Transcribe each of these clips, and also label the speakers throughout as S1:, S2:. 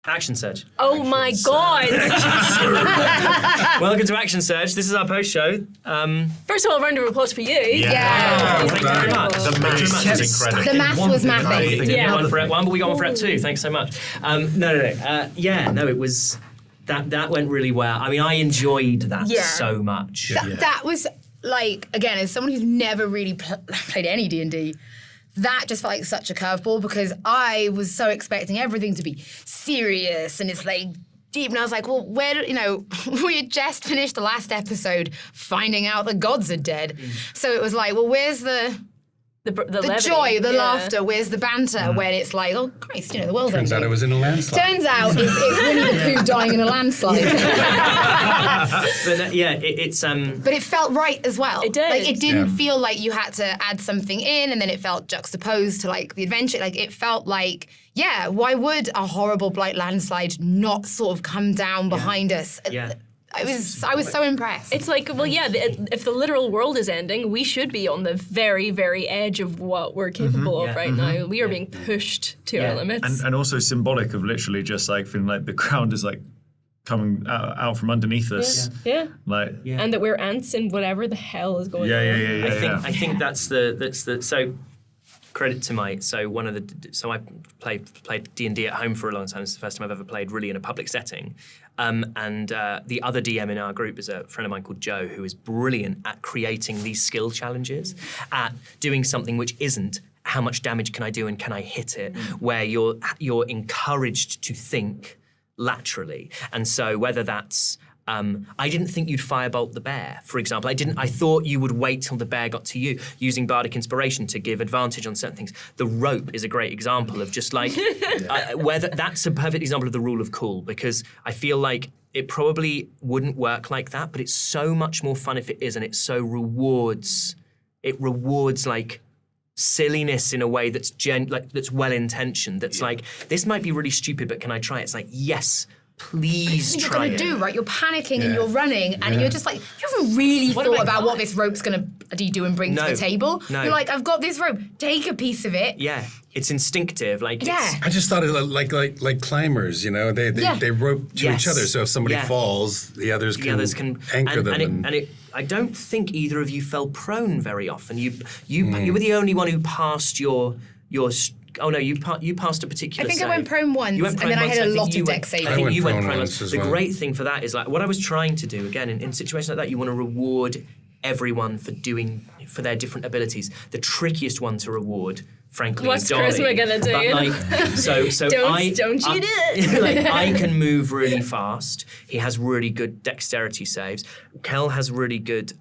S1: Action Surge.
S2: Oh my God!
S1: Welcome to Action Surge. This is our post show.
S2: First of all, a round of applause for you.
S3: Yeah.
S1: Thank you very much.
S3: The math was incredible.
S4: The math was mapping.
S1: Yeah, one for one, but we got one for it too. Thanks so much. It was that went really well. I mean, I enjoyed that so much.
S4: That was like, again, as someone who's never really played any D&D, that just felt like such a curveball because I was so expecting everything to be serious and it's like deep. And I was like, well, we had just finished the last episode finding out the gods are dead. So it was like, well, where's the joy, the laughter, where's the banter when it's like, oh Christ, the world's ending.
S3: Turns out it was in a landslide.
S4: Turns out it's Winnie the Pooh dying in a landslide.
S1: But
S4: But it felt right as well.
S2: It did.
S4: Like it didn't feel like you had to add something in and then it felt juxtaposed to like the adventure. Like it felt like, why would a horrible blight landslide not sort of come down behind us?
S1: Yeah.
S4: I was so impressed.
S2: It's like, if the literal world is ending, we should be on the very, very edge of what we're capable of right now. We are being pushed to our limits.
S5: And also symbolic of literally just like feeling like the ground is like coming out from underneath us.
S2: Yeah.
S5: Like
S2: And that we're ants in whatever the hell is going on.
S1: I think that's the so credit to I played D&D at home for a long time. It's the first time I've ever played really in a public setting. And the other DM in our group is a friend of mine called Joe, who is brilliant at creating these skill challenges, at doing something which isn't how much damage can I do and can I hit it, where you're encouraged to think laterally. And so whether that's I didn't think you'd firebolt the bear, for example. I thought you would wait till the bear got to you, using bardic inspiration to give advantage on certain things. The rope is a great example of just like, whether that's a perfect example of the rule of cool, because I feel like it probably wouldn't work like that, but it's so much more fun if it is, and it so rewards like silliness in a way that's that's well-intentioned, that's like, this might be really stupid, but can I try it? It's like, yes, please try it.
S4: You're going to do, right? You're panicking and you're running and you're just like, you haven't really thought about what this rope's going to do and bring to the table.
S1: No.
S4: You're like, I've got this rope, take a piece of it.
S1: Yeah, it's instinctive. Like,
S3: I just thought of like climbers, they rope to each other, so if somebody falls, the others can anchor them.
S1: I don't think either of you fell prone very often. You were the only one who passed your. Oh no, you passed a particular.
S4: I think
S1: save.
S4: I went prone once,
S1: and
S4: then I had a lot of dex saving.
S1: I think you went prone
S3: once as
S1: The
S3: well.
S1: great thing for that is like what I was trying to do again in situations like that. You want to reward everyone for their different abilities. The trickiest one to reward, frankly,
S2: What's
S1: is Darling.
S2: Charisma gonna do?
S1: But like,
S2: Don't you do it?
S1: Like, I can move really fast. He has really good dexterity saves. Kel has really good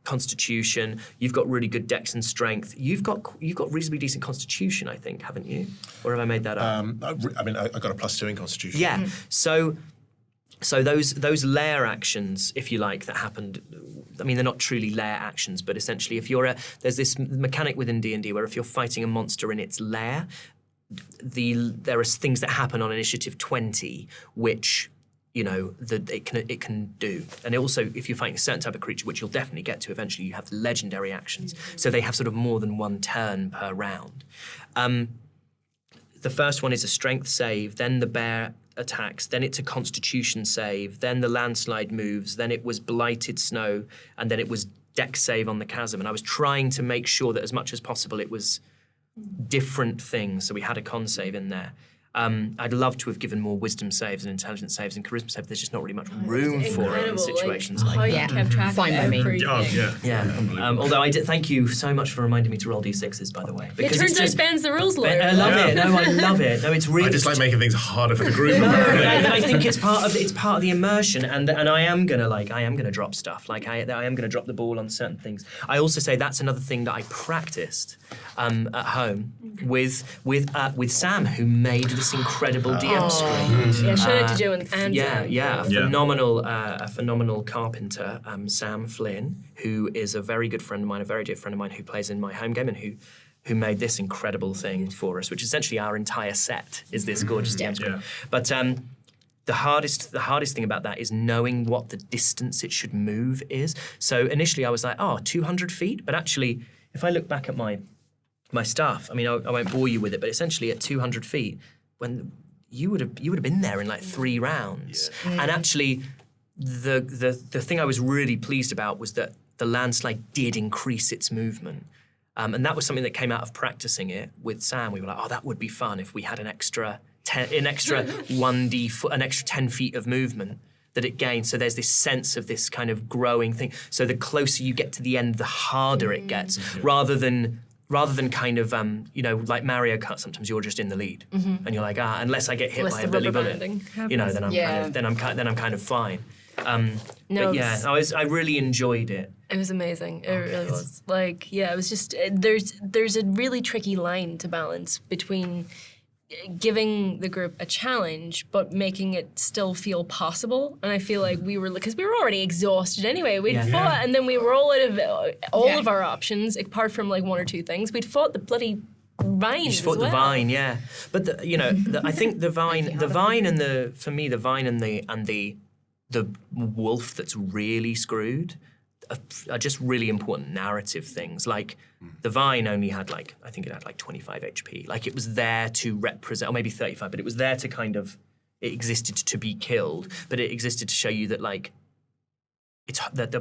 S1: constitution. You've got really good dex and strength. You've got reasonably decent constitution, I think, haven't you? Or have I made that up?
S6: I got a +2 in constitution.
S1: Yeah. So those lair actions, if you like, that happened. I mean, they're not truly lair actions, but essentially, there's this mechanic within D&D where if you're fighting a monster in its lair, there are things that happen on initiative 20 which it can do. And also, if you're fighting a certain type of creature, which you'll definitely get to eventually, you have legendary actions. So they have sort of more than one turn per round. The first one is a strength save, then the bear attacks, then it's a constitution save, then the landslide moves, then it was blighted snow, and then it was dex save on the chasm. And I was trying to make sure that as much as possible it was different things. So we had a con save in there. I'd love to have given more wisdom saves and intelligence saves and charisma saves. There's just not really much room for it in situations like that.
S2: Kept track
S4: Fine by me.
S1: Yeah. Although I did thank you so much for reminding me to roll d6s, by the way.
S2: It turns out Ben's the rules lawyer.
S1: I love it. No, I love it. No, it's really.
S6: I just like making things harder for the group.
S1: But I think it's part of the immersion, and I am gonna drop stuff. Like I am gonna drop the ball on certain things. I also say that's another thing that I practiced at home with Sam, who made this incredible DM screen.
S2: Yeah, shout out to Joe and Sam.
S1: A phenomenal carpenter, Sam Flynn, who is a very good friend of mine, a very dear friend of mine, who plays in my home game and who made this incredible thing for us, which is essentially our entire set is this gorgeous DM screen. But the hardest thing about that is knowing what the distance it should move is. So initially I was like, 200 feet, but actually, if I look back at my stuff, I mean, I won't bore you with it, but essentially at 200 feet, when you would have been there in like 3 rounds. And actually, the thing I was really pleased about was that the landslide did increase its movement. And that was something that came out of practicing it with Sam. We were like, oh, that would be fun if we had an extra 10 feet of movement that it gained. So there's this sense of this kind of growing thing. So the closer you get to the end, the harder it gets, rather than kind of, like Mario Kart, sometimes you're just in the lead. And you're like, unless I get hit by a Billy Bullet, then I'm kind of fine. I really enjoyed it.
S2: It was amazing. It really was. Like, it was just, there's a really tricky line to balance between giving the group a challenge, but making it still feel possible. And I feel like because we were already exhausted anyway. We'd fought, and then we were all out of all of our options, apart from like 1 or 2 things. We'd fought the bloody vine. You fought
S1: the vine, yeah. But I think the vine and the wolf that's really screwed are just really important narrative things. Like the vine only had I think it had 25 HP. Like it was there to represent, or maybe 35, but it was there to kind of, it existed to be killed, but it existed to show you that it's that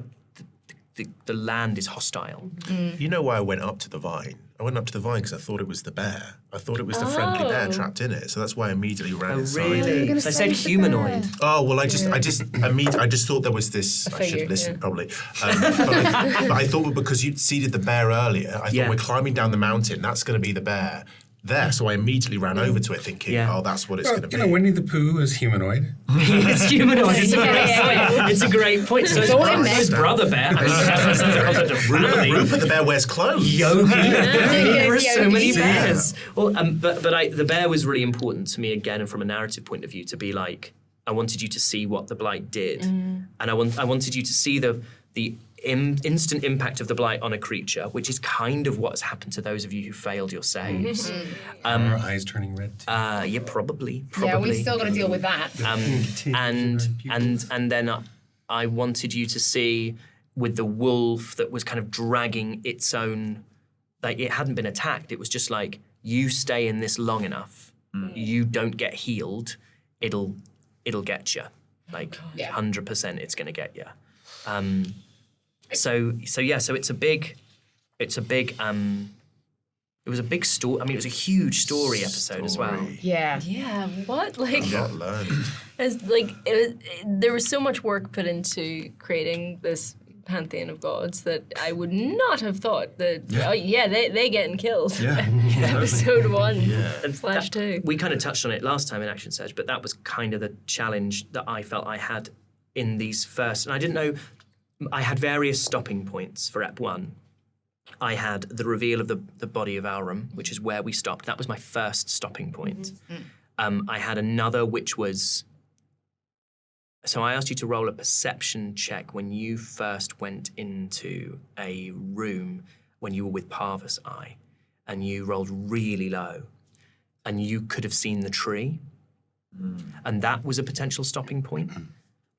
S1: the land is hostile.
S6: You know why I went up to the vine? I went up to the vine because I thought it was the bear. I thought it was the friendly bear trapped in it. So that's why I immediately ran inside.
S1: Really? So I said humanoid.
S6: Oh, well, I just thought there was this. I should listen probably. But I thought because you'd seeded the bear earlier, I thought we're climbing down the mountain. That's going to be the bear. There, so I immediately ran over to it thinking, that's what it's going to be.
S3: Winnie the Pooh is humanoid.
S1: It's humanoid. It's a great point. So it's brother bear.
S6: Rupert the bear wears clothes.
S1: Yogi. There are so many bears. Well, the bear was really important to me again, and from a narrative point of view, to be like, I wanted you to see what the blight did, and I wanted you to see the instant impact of the blight on a creature, which is kind of what's happened to those of you who failed your saves.
S3: Are our eyes turning red?
S1: Yeah, probably.
S4: Yeah, we've still got to deal with that.
S1: And then I wanted you to see with the wolf that was kind of dragging its own, like it hadn't been attacked. It was just like, you stay in this long enough, you don't get healed, it'll get you. 100% it's going to get you. So it's a big, it was a big story. I mean, it was a huge story episode as well.
S4: Yeah.
S2: Yeah, what?
S6: A lot learned.
S2: There was so much work put into creating this pantheon of gods that I would not have thought that, they getting killed.
S6: Yeah.
S2: Episode 1/2.
S1: We kind of touched on it last time in Action Surge, but that was kind of the challenge that I felt I had in these first, and I didn't know, I had various stopping points for Ep 1. I had the reveal of the body of Aurum, which is where we stopped. That was my first stopping point. I had another, which was... So I asked you to roll a perception check when you first went into a room when you were with Parvus Eye, and you rolled really low, and you could have seen the tree, and that was a potential stopping point.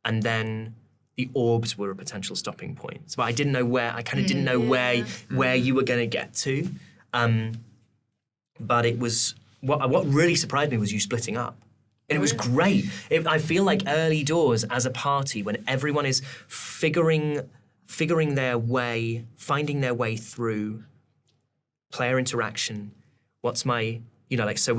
S1: And then the orbs were a potential stopping point. So I didn't know where, I kind of didn't know where you were going to get to. But it was, what really surprised me was you splitting up. And it was great. I feel like early doors as a party, when everyone is figuring their way, finding their way through player interaction. What's my, so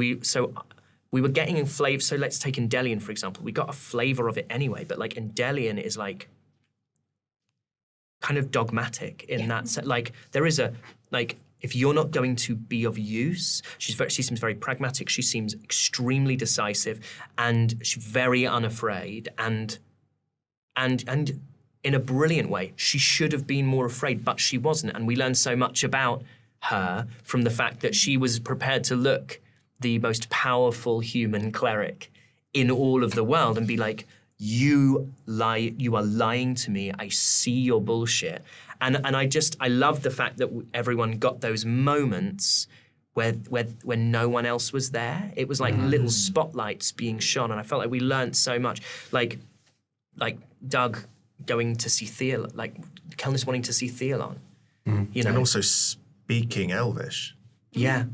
S1: we were getting in flavor. So let's take Endelion, for example. We got a flavor of it anyway, but like Endelion is like kind of dogmatic in that sense. Like there is if you're not going to be of use, she seems very pragmatic. She seems extremely decisive, and she's very unafraid, and in a brilliant way. She should have been more afraid, but she wasn't. And we learned so much about her from the fact that she was prepared to look the most powerful human cleric in all of the world and be like, you are lying to me, I see your bullshit. And I love the fact that everyone got those moments where no one else was there. It was like little spotlights being shone, and I felt like we learned so much. Like Doug going to see Theon, like Kelnis wanting to see Theon.
S6: And also speaking Elvish.
S1: Yeah.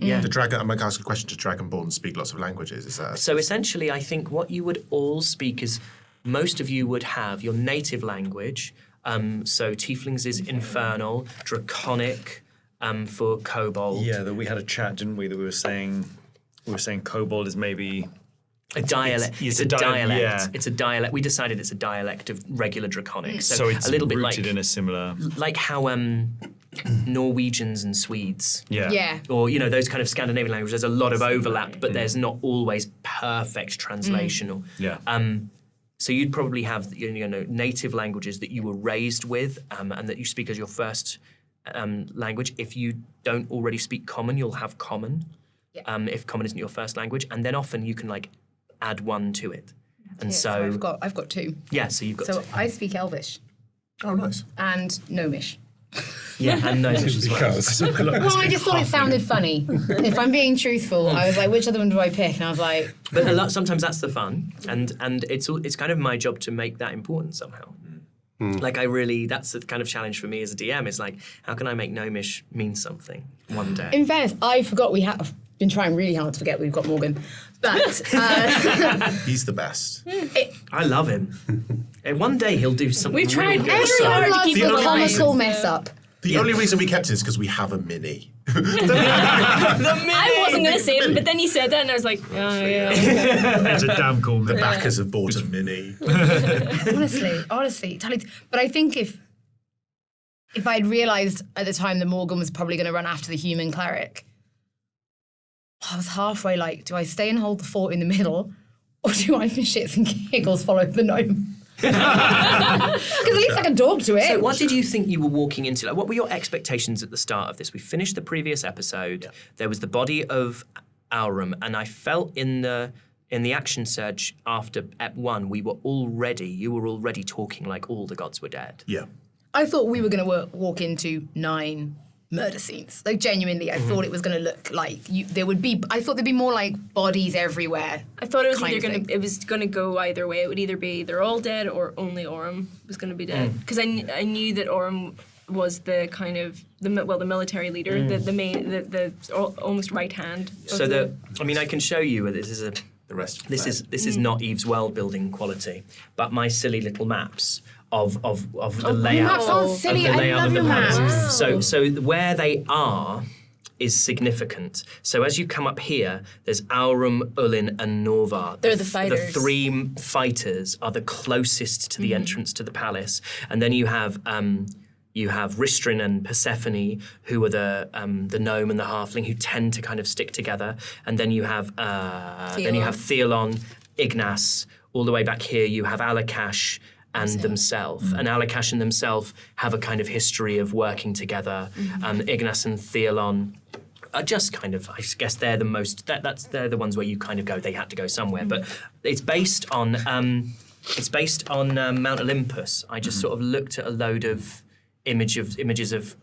S1: Yeah.
S6: The dragon. I'm going to ask a question. Do Dragonborn speak lots of languages? Is that
S1: So essentially, I think what you would all speak is most of you would have your native language. So Tieflings is Infernal, Draconic for Kobold.
S5: Yeah, that we had a chat, didn't we? That we were saying kobold is maybe
S1: a dialect.
S5: It's
S1: a dialect.
S5: Yeah.
S1: It's a dialect. We decided it's a dialect of regular Draconic.
S5: So it's
S1: a little bit
S5: rooted
S1: like
S5: in a similar.
S1: Like how Norwegians and Swedes.
S4: Yeah.
S1: Or, those kind of Scandinavian languages, there's a lot of overlap, but there's not always perfect translation.
S5: Yeah.
S1: So you'd probably have, native languages that you were raised with and that you speak as your first language. If you don't already speak Common, you'll have Common. Yeah. If Common isn't your first language, and then often you can add one to it. And so
S4: I've got two.
S1: Yeah, so you've got
S4: So
S1: two.
S4: I speak Elvish.
S6: Oh, nice.
S4: And Gnomish.
S1: Yeah, and Gnomish as well.
S4: Well, I just thought it sounded funny. If I'm being truthful, I was like, which other one do I pick? And I was like...
S1: But sometimes that's the fun, and it's kind of my job to make that important somehow. That's the kind of challenge for me as a DM, is how can I make Gnomish mean something one day? In
S4: fairness, I forgot we have been trying really hard to forget we've got Morgan. But...
S6: He's the best.
S1: I love him. And one day he'll do something
S2: We tried
S1: really
S2: very
S1: good.
S2: hard to keep
S4: the
S2: it
S4: comical mess up.
S6: The only reason we kept it is because we have a mini.
S2: I wasn't going to say it, but then he said that, and I was like, oh, yeah.
S5: It's a damn cool.
S6: The backers have bought a mini.
S4: Honestly. But I think if I'd realised at the time that Morgan was probably going to run after the human cleric, I was halfway do I stay and hold the fort in the middle, or do I, for shits and giggles, follow the gnome? Because at least I can talk to it.
S1: So what did you think you were walking into? What were your expectations at the start of this? We finished the previous episode. Yeah. There was the body of Aurum, and I felt in the action surge after Ep 1, you were already talking like all the gods were dead.
S6: Yeah.
S4: I thought we were going to walk into 9 murder scenes. Genuinely, I thought it was going to look like I thought there'd be more bodies everywhere.
S2: I thought it was going to go either way. It would either be they're all dead or only Aurum was going to be dead. Because I knew that Aurum was the kind of the military leader, the main, the almost right hand.
S1: So I can show you. This is
S6: the rest.
S1: This is not Eve's world building quality, but my silly little maps of the layout.
S4: Maps aren't silly. I love your maps.
S1: So where they are is significant. So as you come up here, there's Aurum, Ullin, and Norvar.
S2: They're the fighters.
S1: The 3 fighters are the closest to the entrance to the palace, and then you have Ristrin and Persephone, who are the gnome and the halfling, who tend to kind of stick together, and then you have Theolon, Ignace. All the way back here, you have Alakash and themselves. And Alakash and themselves have a kind of history of working together. Ignace and Theolon are just kind of, I guess they're the most, they're the ones where you kind of go, they had to go somewhere. But it's based on Mount Olympus. I just sort of looked at a load of images of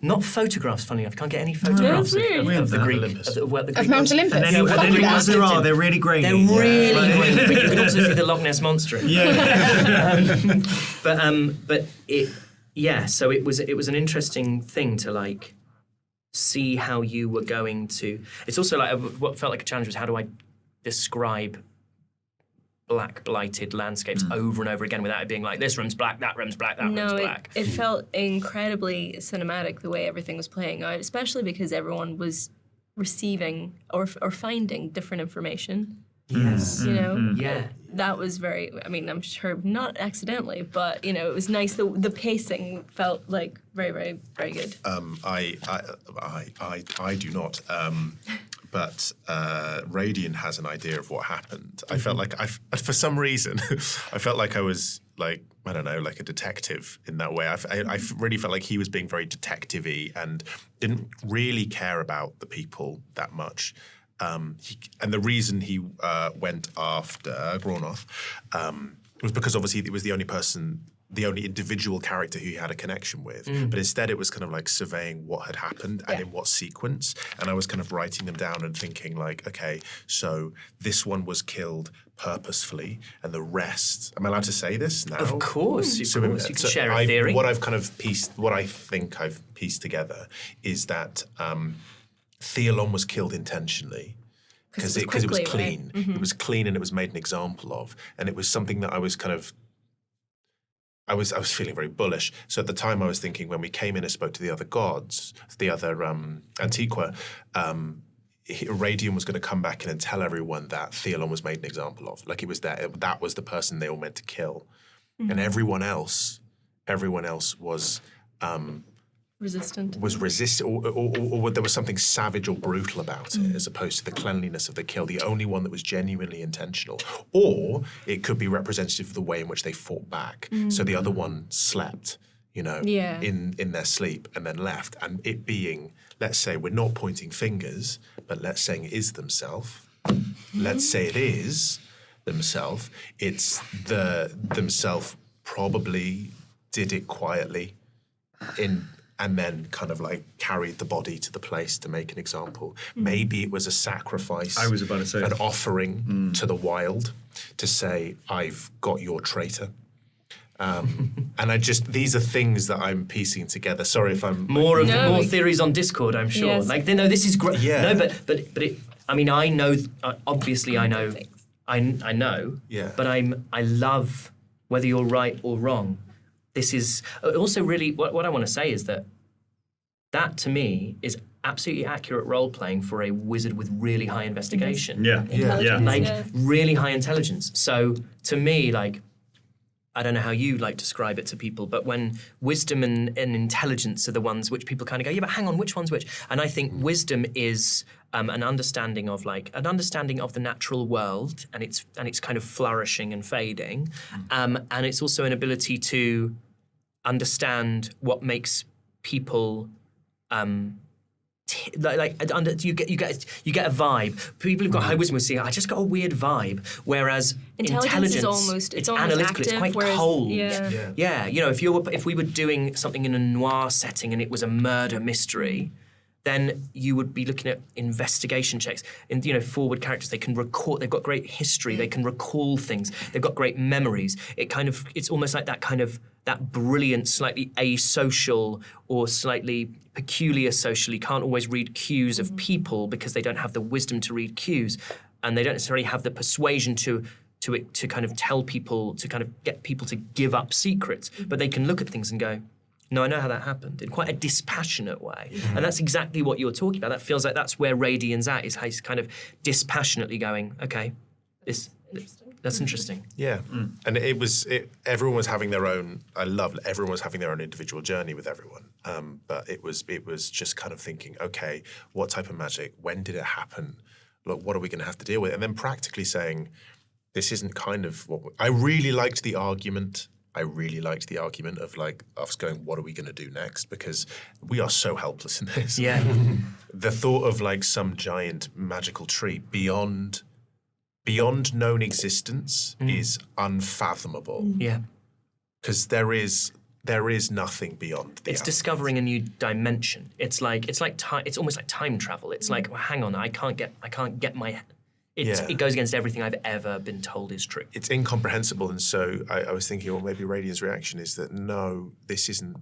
S1: not photographs, funny enough. Can't get any photographs of the Greek
S4: of Mount Olympus.
S5: And any ones there are, they're really grainy.
S1: They're really grainy. But you can also see the Loch Ness Monster. So it was an interesting thing to see how you were going to. It's also what felt like a challenge was, how do I describe black blighted landscapes over and over again without it being this room's black, that room's black, that room's black.
S2: It felt incredibly cinematic the way everything was playing out, especially because everyone was receiving or finding different information.
S1: Yes.
S2: Yeah. That was very, I'm sure not accidentally, but, it was nice. The pacing felt very, very, very good.
S6: I do not. But Radiant has an idea of what happened. I felt like for some reason, I felt like I was I don't know, like a detective in that way. I really felt like he was being very detective-y and didn't really care about the people that much. And the reason he went after Gronoth was because obviously it was the only person the only individual character who he had a connection with, but instead it was kind of like surveying what had happened and in what sequence. And I was kind of writing them down and thinking like, okay, so this one was killed purposefully, and the rest. Am I allowed to say this now?
S1: Of course, you can share a theory.
S6: What I think I've pieced together is that Theolon was killed intentionally. Because it was clean. Right? It was clean and it was made an example of. And it was something that I was kind of, I was feeling very bullish. So at the time I was thinking when we came in and spoke to the other gods, the other Antiqua, Radiant was going to come back in and tell everyone that Theolon was made an example of. Like it was that was the person they all meant to kill. And everyone else was...
S2: resistant,
S6: or there was something savage or brutal about it, as opposed to the cleanliness of the kill, the only one that was genuinely intentional. Or it could be representative of the way in which they fought back. So the other one slept, in their sleep and then left. And it being, let's say, we're not pointing fingers, but let's say it is themselves. Let's say it is themselves. It's themselves probably did it quietly and then kind of like carried the body to the place to make an example. Maybe it was a sacrifice.
S5: I was about to say.
S6: An offering to the wild to say, I've got your traitor. And these are things that I'm piecing together. Sorry if I'm...
S1: More theories on Discord, I'm sure.
S2: Yes.
S1: Like, no, this is great.
S6: Yeah.
S1: No, but it, I mean, I know, obviously I know, I know, but I love whether you're right or wrong. This is also really, what I want to say is that to me is absolutely accurate role-playing for a wizard with really high investigation. Really high intelligence. So to me, like, I don't know how you like describe it to people, but when wisdom and intelligence are the ones which people kind of go, yeah, but hang on, which one's which? And I think wisdom is an understanding of the natural world and its kind of flourishing and fading, and it's also an ability to understand what makes people you get a vibe. People who've got high wisdom will see, I just got a weird vibe. Whereas intelligence
S2: is almost
S1: analytical.
S2: active,
S1: it's quite cold.
S2: Yeah.
S1: If we were doing something in a noir setting and it was a murder mystery, then you would be looking at investigation checks. And forward characters, they can record. They've got great history. They can recall things. They've got great memories. It's almost like that brilliant, slightly asocial or slightly peculiar socially can't always read cues of people because they don't have the wisdom to read cues, and they don't necessarily have the persuasion to kind of tell people, to kind of get people to give up secrets. But they can look at things and go, no, I know how that happened, in quite a dispassionate way. And that's exactly what you're talking about. That feels like that's where Radian's at, is how he's kind of dispassionately going, okay, that's interesting.
S6: Yeah. And everyone was having their own, everyone was having their own individual journey with everyone. But it was just kind of thinking, okay, what type of magic, when did it happen? Look, what are we going to have to deal with? And then practically saying, this isn't kind of what, I really liked the argument of like us going, what are we going to do next? Because we are so helpless in this.
S1: Yeah.
S6: The thought of like some giant magical tree beyond known existence is unfathomable.
S1: Yeah.
S6: Because there is nothing beyond the
S1: It's discovering a new dimension. It's almost like time travel. It's like, well, hang on, I can't get my... It goes against everything I've ever been told is true.
S6: It's incomprehensible, and so I was thinking, well, maybe Radiant's reaction is that no, this isn't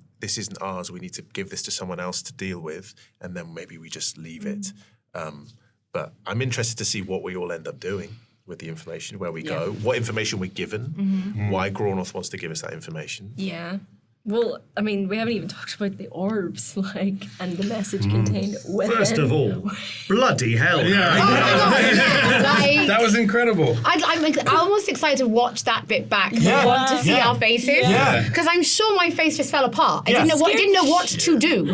S6: ours. We need to give this to someone else to deal with, and then maybe we just leave it. But I'm interested to see what we all end up doing with the information, where we go, what information we're given, why Grawnorth wants to give us that information.
S2: Yeah. Well, I mean, we haven't even talked about the orbs, and the message contained within.
S5: First of all, bloody hell.
S3: That was incredible.
S4: I'm almost excited to watch that bit back. I want to see our faces. Because I'm sure my face just fell apart. I didn't know what to do.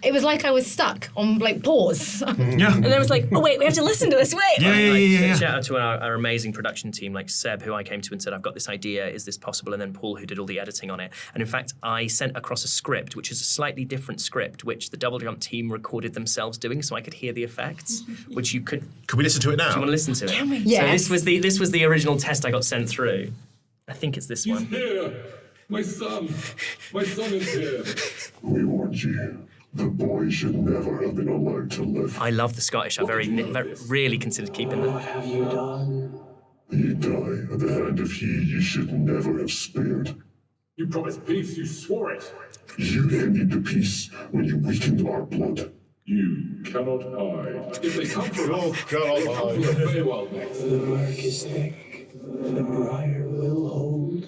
S4: It was like I was stuck on like pause.
S2: And I was like, oh wait, we have to listen to this. Wait.
S1: Shout out to our amazing production team, like Seb, who I came to and said, I've got this idea, is this possible? And then Paul, who did all the editing on it. And in fact, I sent across a script, which is a slightly different script, which the Double Jump team recorded themselves doing, so I could hear the effects, which you could...
S6: Can we listen to it now?
S1: Do you want to listen to it?
S4: Yes.
S1: So this was the original test I got sent through. I think it's this one.
S7: Here! My son is here.
S8: We warned you. The boy should never have been allowed to live.
S1: I love the Scottish. I really considered keeping them.
S9: What have you done?
S8: You die at the hand of he you should never have spared.
S7: You promised peace, you swore it.
S8: You ended the peace when you weakened our blood.
S7: You cannot hide. If they come for us,
S6: cannot
S7: they come for the Feywild next.
S9: The bark is thick. The briar will hold.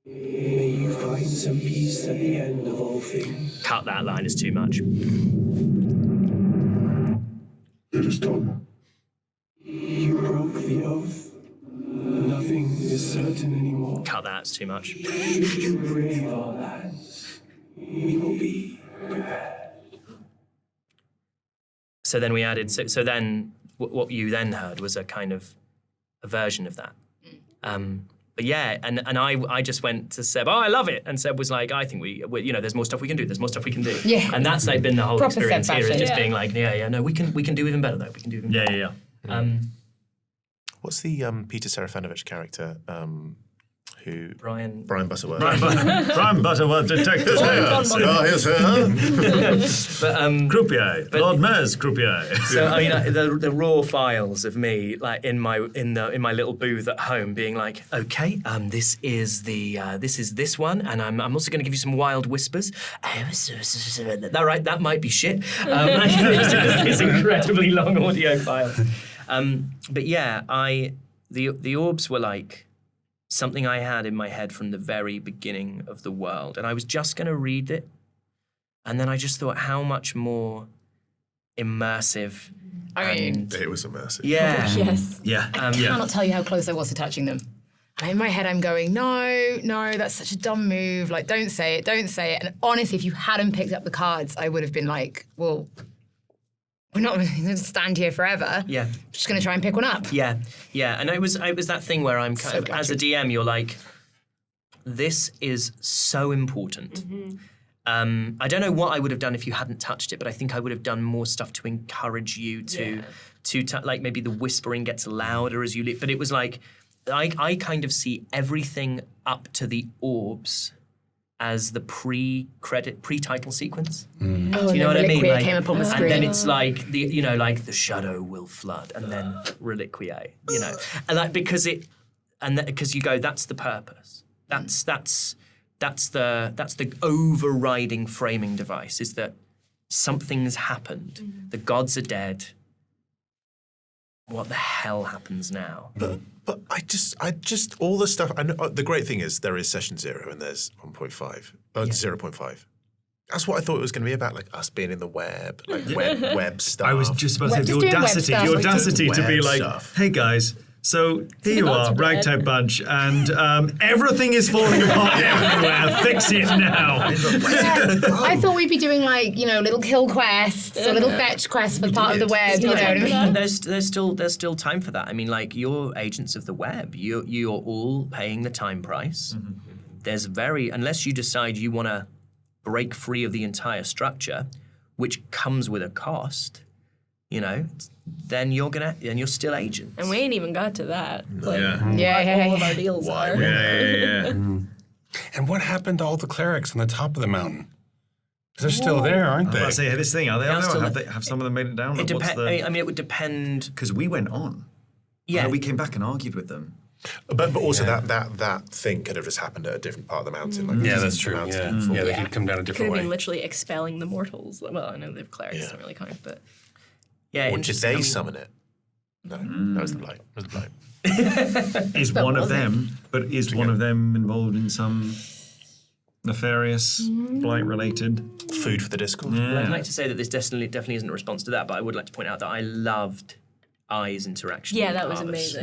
S9: May you find some peace at the end of all things.
S1: Cut that line, is too much.
S8: It is done.
S9: You broke the oath. Nothing is certain anymore.
S1: Cut that, it's too much.
S9: Should you brave all that, we will be prepared.
S1: So then we added, so then what you then heard was a kind of a version of that. But yeah, and I just went to Seb, I love it. And Seb was like, I think we there's more stuff we can do. There's more stuff we can do.
S4: Yeah.
S1: And that's like been the whole
S4: Proper
S1: experience
S4: Seb
S1: here, is
S4: fashion.
S1: just being like, no, we can do even better though. We can do even better.
S5: Yeah.
S6: What's the Peter Serafinovich character who...
S1: Brian
S6: Butterworth.
S5: Brian Butterworth, detective.
S6: Yes,
S1: But
S5: Croupier. Lord Mayor's croupier.
S1: so I mean, the raw files of me, like in my little booth at home, being like, okay, this is this one, and I'm also going to give you some wild whispers. That right? That might be shit. It's incredibly long audio file. But yeah, the orbs were like something I had in my head from the very beginning of the world, and I was just going to read it, and then I just thought how much more immersive.
S4: I mean,
S6: it was immersive.
S1: Yeah.
S4: yes.
S5: Yeah.
S4: I cannot tell you how close I was to touching them. And in my head, I'm going, no, that's such a dumb move. Like, don't say it. And honestly, if you hadn't picked up the cards, I would have been like, well, we're not going to stand here forever.
S1: Yeah.
S4: We're just going to try and pick one up.
S1: Yeah, and it was that thing where I'm kind
S4: So
S1: of,
S4: glad
S1: as a DM, you're like, this is so important. I don't know what I would have done if you hadn't touched it, but I think I would have done more stuff to encourage you to like maybe the whispering gets louder as you leave. But it was like, I kind of see everything up to the orbs as the pre-title sequence.
S4: Oh,
S1: Do you
S4: and
S1: know what I
S4: then
S1: mean?
S4: Reliquia
S1: Like,
S4: came up on the
S1: and
S4: screen.
S1: then it's like the shadow will flood, and then Reliquia, and like because you go, that's the purpose. That's the overriding framing device, is that something's happened. The gods are dead. What the hell happens now?
S6: But I just all the stuff. I know, the great thing is there is session 0 and there's 1.5, 0.5. That's what I thought it was going to be about, like us being in the web, like web stuff.
S5: I was just about to say
S4: Just
S5: the
S4: doing web
S5: audacity,
S4: stuff.
S5: the audacity to be
S6: Web
S5: like,
S6: stuff.
S5: hey guys, so here you
S2: gods
S5: are,
S2: are dead.
S5: ragtag bunch, and everything is falling apart everywhere. Fix it now.
S4: I thought we'd be doing like, little kill quests or little fetch quests for part of the web, you know what I mean?
S1: There's still time for that. I mean, like, you're agents of the web. You're all paying the time price. There's unless you decide you want to break free of the entire structure, which comes with a cost, then you're still agents.
S2: And we ain't even got to that. Like,
S5: Yeah.
S2: all of our deals are.
S5: Yeah.
S3: And what happened to all the clerics on the top of the mountain? 'Cause they're still there, aren't
S5: I
S3: they?
S5: say, this thing, are they?
S1: Yeah,
S5: Have,
S1: still-
S5: have some of them made it down?
S1: It
S5: Like, what's
S1: I mean, it would depend.
S5: because we went on.
S1: Yeah.
S5: We came back and argued with them.
S6: But also that thing could have just happened at a different part of the mountain. Like
S3: Yeah,
S6: this
S3: that's
S6: is the
S3: true.
S6: mountain
S3: Yeah,
S6: before.
S3: yeah, they could come down a
S2: Could
S3: different
S2: have
S3: way.
S2: been literally expelling the mortals. Well, I know the clerics don't really count, but
S1: Yeah,
S6: Or did
S1: interesting.
S6: they
S1: I mean,
S6: summon it? No, that was the blight. It was the blight.
S5: Is one of them, but is one of them involved in some nefarious, blight-related?
S6: Food for the Discord.
S1: I'd like to say that this definitely isn't a response to that, but I would like to point out that I loved Ai's interaction.
S2: yeah,
S1: with
S2: that was
S1: Carlos.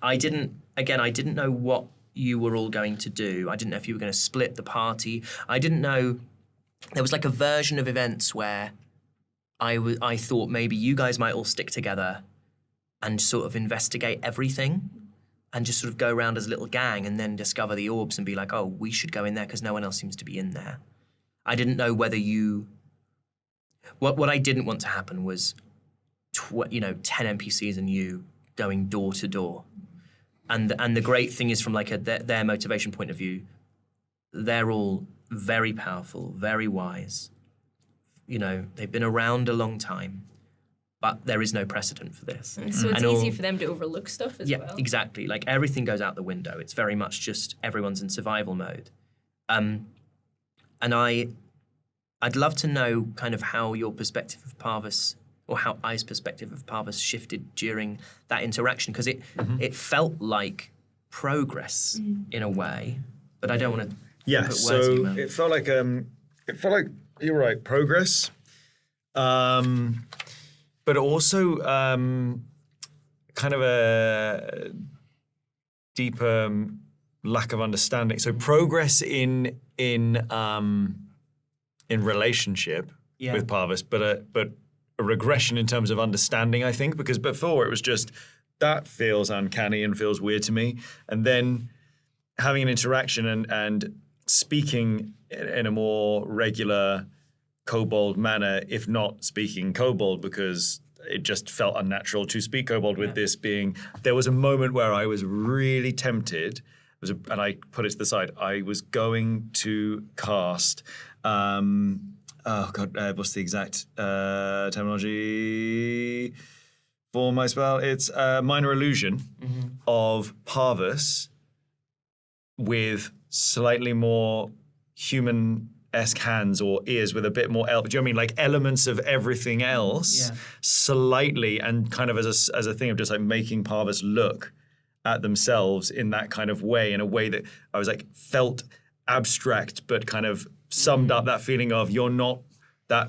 S2: amazing.
S1: I didn't know what you were all going to do. I didn't know if you were going to split the party. I didn't know. There was like a version of events where I thought maybe you guys might all stick together and sort of investigate everything and just sort of go around as a little gang and then discover the orbs and be like, oh, we should go in there because no one else seems to be in there. I didn't know whether you... What I didn't want to happen was 10 NPCs and you going door to door. And the great thing is from like their motivation point of view, they're all very powerful, very wise. You know, they've been around a long time, but there is no precedent for this.
S2: So it's easy for them to overlook stuff as well.
S1: Yeah, exactly. Like everything goes out the window. It's very much just everyone's in survival mode. And I'd love to know kind of how your perspective of Parvis, or how I's perspective of Parvis shifted during that interaction, because it felt like progress in a way, but I don't want to put words in your mouth.
S5: It felt like you're right, progress, but also kind of a deeper lack of understanding. So progress in relationship with Parvis, but a regression in terms of understanding, I think, because before it was just that feels uncanny and feels weird to me, and then having an interaction and speaking in a more regular kobold manner, if not speaking kobold, because it just felt unnatural to speak kobold with this being. There was a moment where I was really tempted, and I put it to the side. I was going to cast. What's the exact terminology for my spell? It's minor illusion of Parvis with slightly more human-esque hands or ears with a bit more elf. Do you know what I mean? Like elements of everything else, slightly, and kind of as a thing of just like making Parvis look at themselves in that kind of way, in a way that I was like felt abstract, but kind of summed up that feeling of you're not that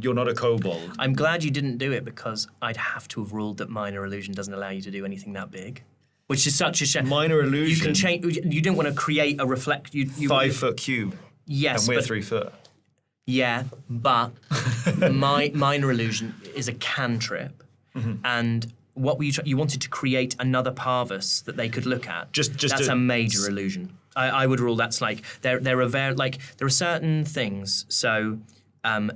S5: you're not a kobold.
S1: I'm glad you didn't do it, because I'd have to have ruled that minor illusion doesn't allow you to do anything that big, which is such a shame.
S5: Minor illusion.
S1: You can change. You didn't want to create a reflect. You
S5: 5 foot cube.
S1: Yes,
S5: and we're
S1: but
S5: 3 foot.
S1: Yeah, but minor illusion is a cantrip, and what were you wanted to create another Parvis that they could look at. That's a major illusion. I would rule that's like there are certain things. So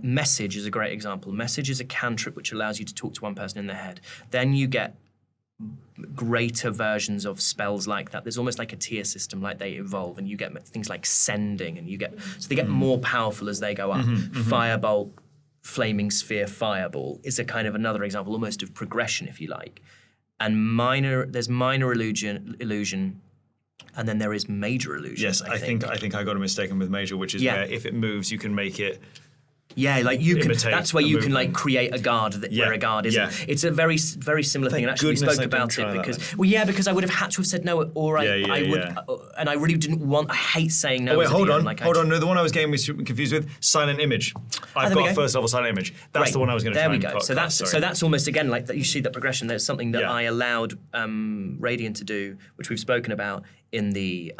S1: message is a great example. Message is a cantrip which allows you to talk to one person in their head. Then you get greater versions of spells like that. There's almost like a tier system, like they evolve, and you get things like sending, and they get more powerful as they go up. Firebolt, Flaming Sphere, Fireball is a kind of another example, almost of progression, if you like. And there's minor illusion, and then there is major illusion.
S5: Yes, I think I got a mistaken with major, which is where if it moves, you can make it.
S1: Yeah, like you can. That's where you can like create a guard where a guard isn't. Yeah. It's a very similar thing. And actually, we spoke about it because I would have had to have said no, or I would, and I really didn't want. I hate saying no.
S5: Oh wait, hold on. No, the one I was getting confused with, silent image. I've got a first level silent image. That's the one I was going to try and
S1: go. So that's almost again like that. You see that progression. There's something that I allowed Radiant to do, which we've spoken about in the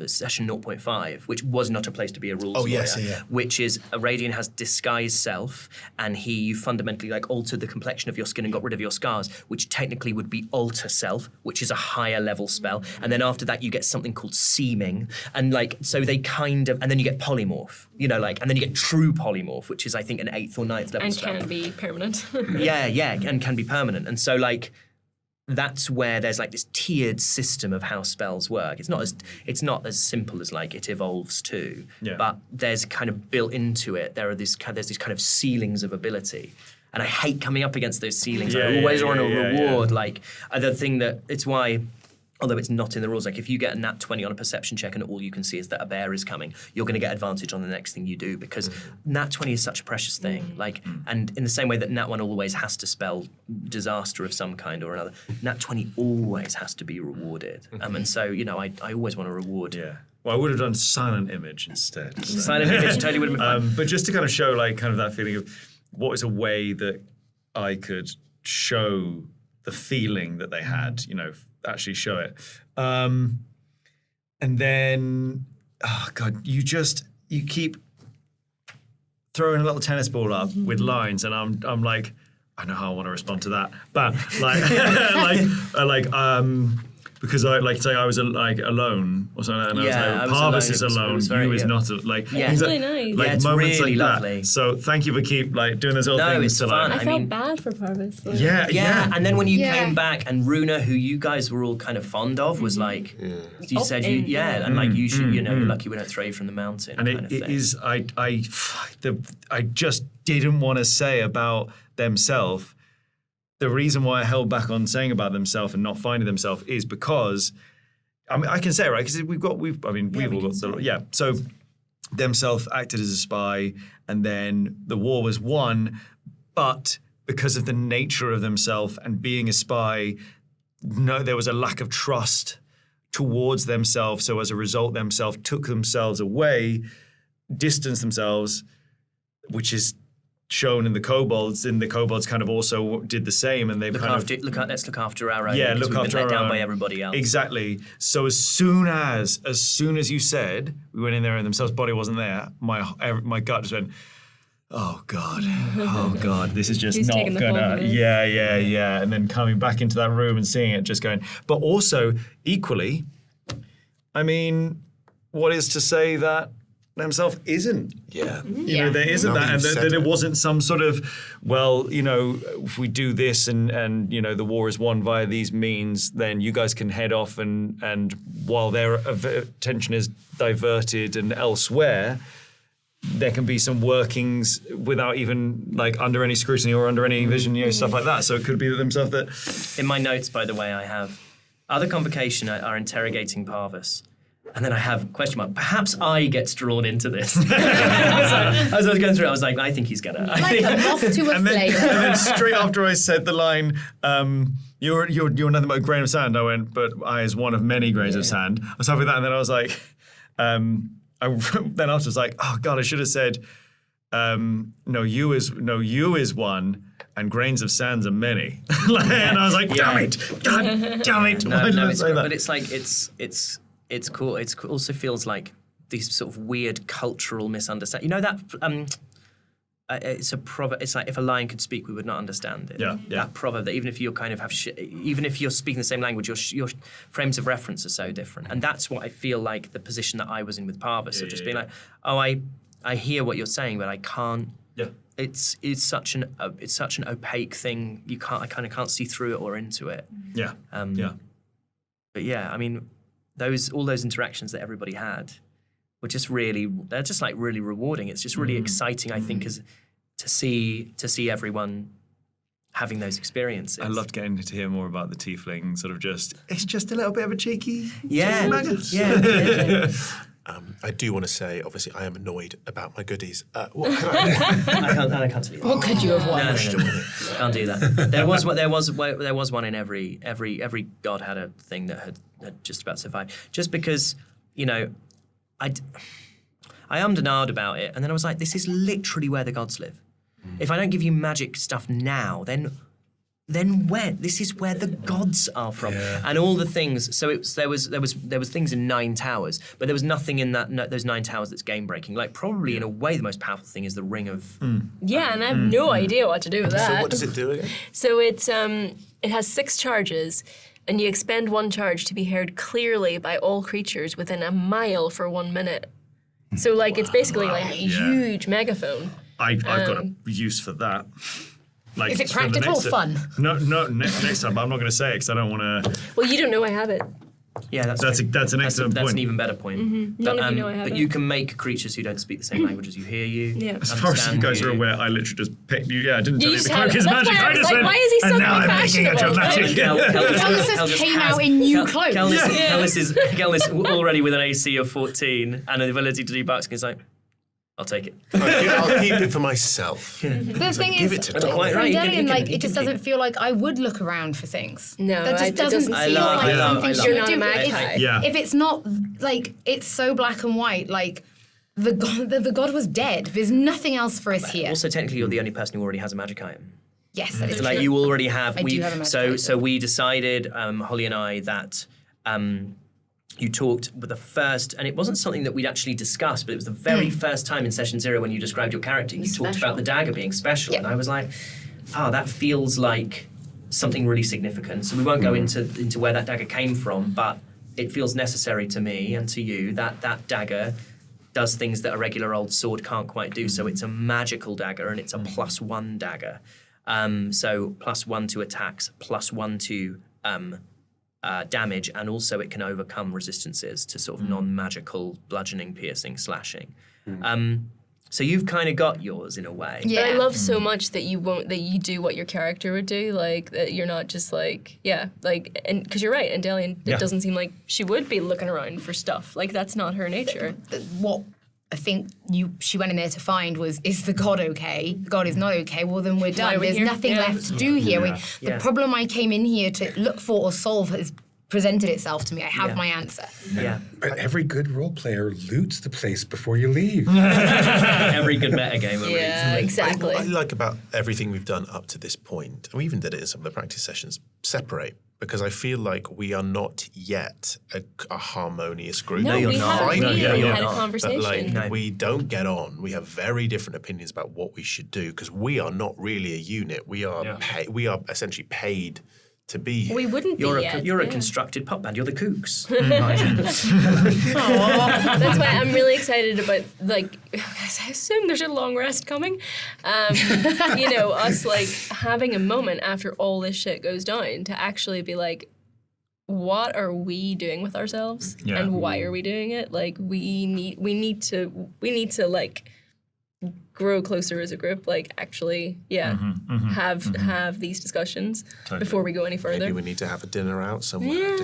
S1: session 0.5, which was not a place to be a rules lawyer, which is a Radiant has disguise self, and you fundamentally like altered the complexion of your skin and got rid of your scars, which technically would be alter self, which is a higher level spell. And then after that you get something called seeming, and like so they kind of, and then you get polymorph, and then you get true polymorph, which is I think an 8th or 9th level spell.
S2: And can be permanent.
S1: and can be permanent. And so like that's where there's like this tiered system of how spells work. It's not as simple as like it evolves too, but there's kind of built into it. There's these kind of ceilings of ability, and I hate coming up against those ceilings. I always want a reward. Like the thing that it's why. Although it's not in the rules, like if you get a nat 20 on a perception check and all you can see is that a bear is coming, you're going to get advantage on the next thing you do, because nat 20 is such a precious thing. Like, and in the same way that nat 1 always has to spell disaster of some kind or another, nat 20 always has to be rewarded. And so, I always want to reward.
S5: Yeah. Well, I would have done silent image instead. So.
S1: Silent image totally would have been fun.
S5: But just to kind of show like kind of that feeling of what is a way that I could show the feeling that they had, actually show it. And then, oh God, you keep throwing a little tennis ball up with lines, and I'm like, because I was alone or something, and I was like, Parvis is alone. You is not like.
S2: Yeah, it's really nice.
S5: Like
S1: it's
S5: moments
S1: really
S5: like
S1: lovely.
S5: that. So thank you for doing those little things.
S1: It's fun.
S2: I felt bad for Parvis. Like.
S5: Yeah.
S1: And then when you came back, and Runa, who you guys were all kind of fond of, was like, you said and like you should, you're lucky we don't throw you from the mountain.
S5: And
S1: kind
S5: it is, I just didn't want to say about themselves. The reason why I held back on saying about themselves and not finding themselves is because, I mean, I can say it, right? Because we've all got So themselves acted as a spy, and then the war was won, but because of the nature of themselves and being a spy, there was a lack of trust towards themselves. So as a result, themselves took themselves away, distanced themselves, which is shown in the kobolds. And the kobolds kind of also did the same, and let's
S1: look after our own.
S5: Yeah,
S1: look
S5: after
S1: we've been
S5: our
S1: let down
S5: own.
S1: by everybody else.
S5: Exactly. So as soon as you said, we went in there and themselves body wasn't there, my gut just went, oh God, this is just not gonna. Yeah. And then coming back into that room and seeing it, just going. But also equally, I mean, what is to say that himself isn't?
S6: Yeah.
S5: There isn't that, and that it wasn't some sort of, if we do this and the war is won via these means, then you guys can head off and while their attention is diverted and elsewhere, there can be some workings without even like under any scrutiny or under any vision, stuff like that. So it could be themselves that.
S1: In my notes, by the way, I have other convocation are interrogating Parvis. And then I have a question mark. Perhaps I get drawn into this. As I was going through it, I was like, I think he's gonna.
S4: Like a moth to a flame.
S5: And then straight after I said the line, you're nothing but a grain of sand, I went, but I is one of many grains of sand. I was happy with that, and then I was like, then after I was like, oh God, I should have said, no, you is one, and grains of sands are many. And I was like, damn it, God damn it. Why did I say that?
S1: But it's like it's cool. It also feels like these sort of weird cultural misunderstanding. You know that it's a proverb. It's like if a lion could speak, we would not understand it.
S5: Yeah.
S1: That proverb that even if you kind of have, even if you're speaking the same language, your frames of reference are so different. And that's what I feel like the position that I was in with Parvis, of just being like, oh, I hear what you're saying, but I can't. Yeah. It's such an opaque thing. I kind of can't see through it or into it.
S5: Yeah.
S1: But yeah, I mean, all those interactions that everybody had were just really rewarding. It's just really exciting, I think, to see everyone having those experiences.
S5: I loved getting to hear more about the tiefling. Sort of it's just a little bit of a cheeky.
S1: Yeah.
S6: I do want to say, obviously, I am annoyed about my goodies. What can
S1: I can't tell you.
S4: What could you have won?
S1: No. Can't do that. There was one in every god had a thing that had just about survived. Just because, I ummed and ahed about it, and then I was like, this is literally where the gods live. If I don't give you magic stuff now, then when? This is where the gods are from, and all the things. So there was things in 9 towers, but there was nothing in those 9 towers that's game breaking. Like probably in a way, the most powerful thing is the ring of.
S2: Yeah, and I have no idea what to do with that.
S6: So what does it do again?
S2: So it has 6 charges, and you expend 1 charge to be heard clearly by all creatures within a mile for 1 minute. So it's basically like a huge megaphone.
S5: I've got a use for that.
S4: Is it practical or fun?
S5: No, next time, but I'm not going to say it because I don't want to.
S2: Well, you don't know I have it.
S1: Yeah,
S5: that's an excellent point.
S1: That's an even better point.
S2: Mm-hmm. None of you know I have
S1: but
S2: it.
S1: you can make creatures who don't speak the same language as you hear you.
S2: Yeah.
S5: As far as you guys are aware, I literally just picked you. Yeah, I didn't tell you the
S2: have
S5: cloak is
S2: it.
S5: magic.
S2: That's why I was
S5: just
S2: like,
S5: went,
S2: why is he
S5: and now I'm making it to
S2: fashionable?
S5: magic.
S4: Kellis came out in new clothes.
S1: Kellis already with an AC of 14 and an ability to do bucks. He's like, I'll take it.
S6: I'll keep it for myself.
S4: The thing
S6: give
S4: is,
S6: it to
S1: me. Quite right.
S4: it just doesn't feel like I would look around for things.
S2: No,
S4: that just doesn't feel like something
S2: you're
S4: you
S2: not
S4: do.
S2: a magpie.
S4: If it's not it's so black and white, the god was dead. There's nothing else for us here.
S1: Also, technically, you're the only person who already has a magic item.
S4: Yes, that is true.
S1: Like you already have.
S4: I do have a magic item.
S1: So we decided, Holly and I, that. You talked with the first, and it wasn't something that we'd actually discussed, but it was the very first time in session 0 when you described your character. You talked about the dagger being special, and I was like, that feels like something really significant. So we won't go into where that dagger came from, but it feels necessary to me and to you that that dagger does things that a regular old sword can't quite do. So it's a magical dagger and it's a +1 dagger. So +1 to attacks, +1 to damage, and also it can overcome resistances to sort of non-magical bludgeoning, piercing, slashing. So you've kind of got yours in a way.
S2: Yeah. But I love so much that you do what your character would do. Like that you're not just like and because you're right, and Delian, it doesn't seem like she would be looking around for stuff. Like that's not her nature.
S4: What I think she went in there to find was, is the god okay? The god is not okay. Well, then we're done. There's nothing left to do here. The problem I came in here to look for or solve has presented itself to me. I have my answer.
S1: Yeah.
S3: But every good role player loots the place before you leave.
S1: Every good metagamer.
S2: Yeah, exactly.
S6: What I like about everything we've done up to this point, and we even did it in some of the practice sessions, separate. Because I feel like we are not yet a harmonious group.
S2: No,
S1: you're
S2: we
S1: not.
S2: haven't
S1: You're
S2: had a
S1: not.
S2: conversation.
S6: But we don't get on. We have very different opinions about what we should do because we are not really a unit. We are we are essentially paid to be here.
S2: We wouldn't
S1: You're
S2: be yet.
S1: You're a constructed pop band. You're the Kooks.
S2: That's why I'm really excited about, like, I assume there's a long rest coming. Us, like, having a moment after all this shit goes down to actually be like, what are we doing with ourselves?
S5: Yeah.
S2: And why are we doing it? Like, we need to, like, grow closer as a group, like actually, have these discussions before we go any further.
S6: Maybe we need to have a dinner out somewhere.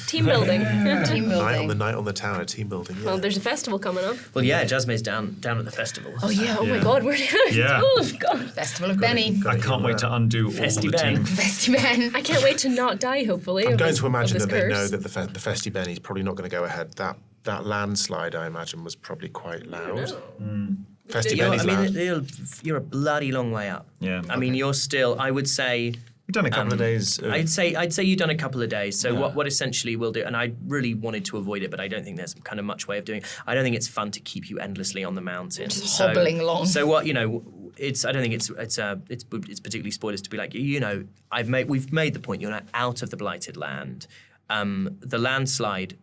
S2: Team building.
S4: Team building.
S6: Night on the town, team building. Yeah.
S2: Well, there's a festival coming up.
S1: Well, yeah, Jasmine's down at the festival.
S2: Oh yeah! Oh my God! Where did I?
S5: Yeah.
S2: Oh God!
S4: Festival of Benny.
S5: I can't wait to undo all
S1: Festy
S5: the
S1: Ben.
S5: team.
S4: Festy Ben.
S2: I can't wait to not die. Hopefully,
S6: I'm
S2: of
S6: going
S2: this-
S6: to imagine
S2: of
S6: that
S2: this
S6: they know
S2: curse.
S6: that the Festy Benny's probably not going to go ahead. That landslide, I imagine, was probably quite loud. Festy Benny's loud.
S1: You're a bloody long way up.
S5: Yeah.
S1: I mean, you're still. I would say.
S5: We've done a couple of days.
S1: I'd say you've done a couple of days. So what essentially we'll do, and I really wanted to avoid it, but I don't think there's kind of much way of doing it. I don't think it's fun to keep you endlessly on the mountain.
S4: Just hobbling along.
S1: So what I don't think it's particularly spoilers to be like, we've made the point. You're now out of the blighted land. The landslide.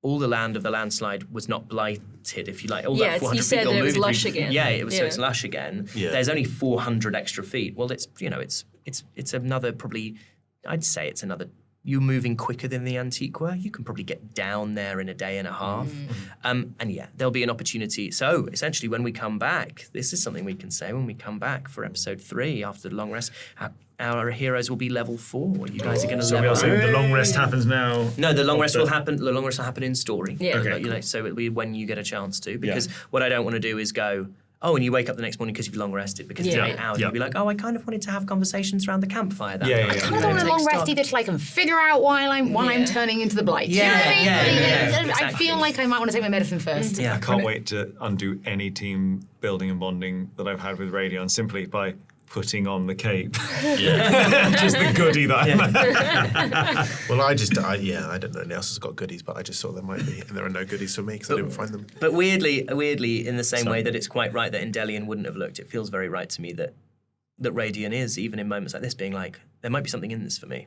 S1: All the land of the landslide was not blighted, if you like. All that 400
S2: you said
S1: feet
S2: it was
S1: moving
S2: lush
S1: through-
S2: again.
S1: Yeah, it was. So it's lush again.
S6: Yeah.
S1: There's only 400 extra feet. Well, it's another probably. I'd say it's another. You're moving quicker than the Antiqua. You can probably get down there in a day and a half. And yeah, there'll be an opportunity. So essentially, when we come back, this is something we can say when we come back for episode 3 after the long rest. Our heroes will be level 4. You guys are going to
S5: So we
S1: level
S5: are saying the long rest happens now.
S1: No, the long rest will happen. The long rest will happen in story.
S2: Yeah.
S5: Okay,
S1: So it'll be when you get a chance to. Because what I don't want to do is go, and you wake up the next morning because you've long rested because it's 8 hours.
S5: Yeah.
S1: You'll be like, I kind of wanted to have conversations around the campfire. That
S6: Yeah,
S1: night.
S6: yeah,
S4: I don't want a long rest either till I can figure out why I'm turning into the blight.
S1: Yeah,
S4: You know what I mean?
S1: yeah,
S4: I
S1: exactly.
S4: feel like I might want to take my medicine first.
S1: Yeah,
S5: I can't wait to undo any team building and bonding that I've had with Radion simply by putting on the cape. Just the goodie that I
S6: Well, I don't know. Anyone else has got goodies, but I just thought there might be, and there are no goodies for me because I didn't find them.
S1: But weirdly, in the same way that it's quite right that Indelian wouldn't have looked, it feels very right to me that Radion is, even in moments like this, being like, there might be something in this for me.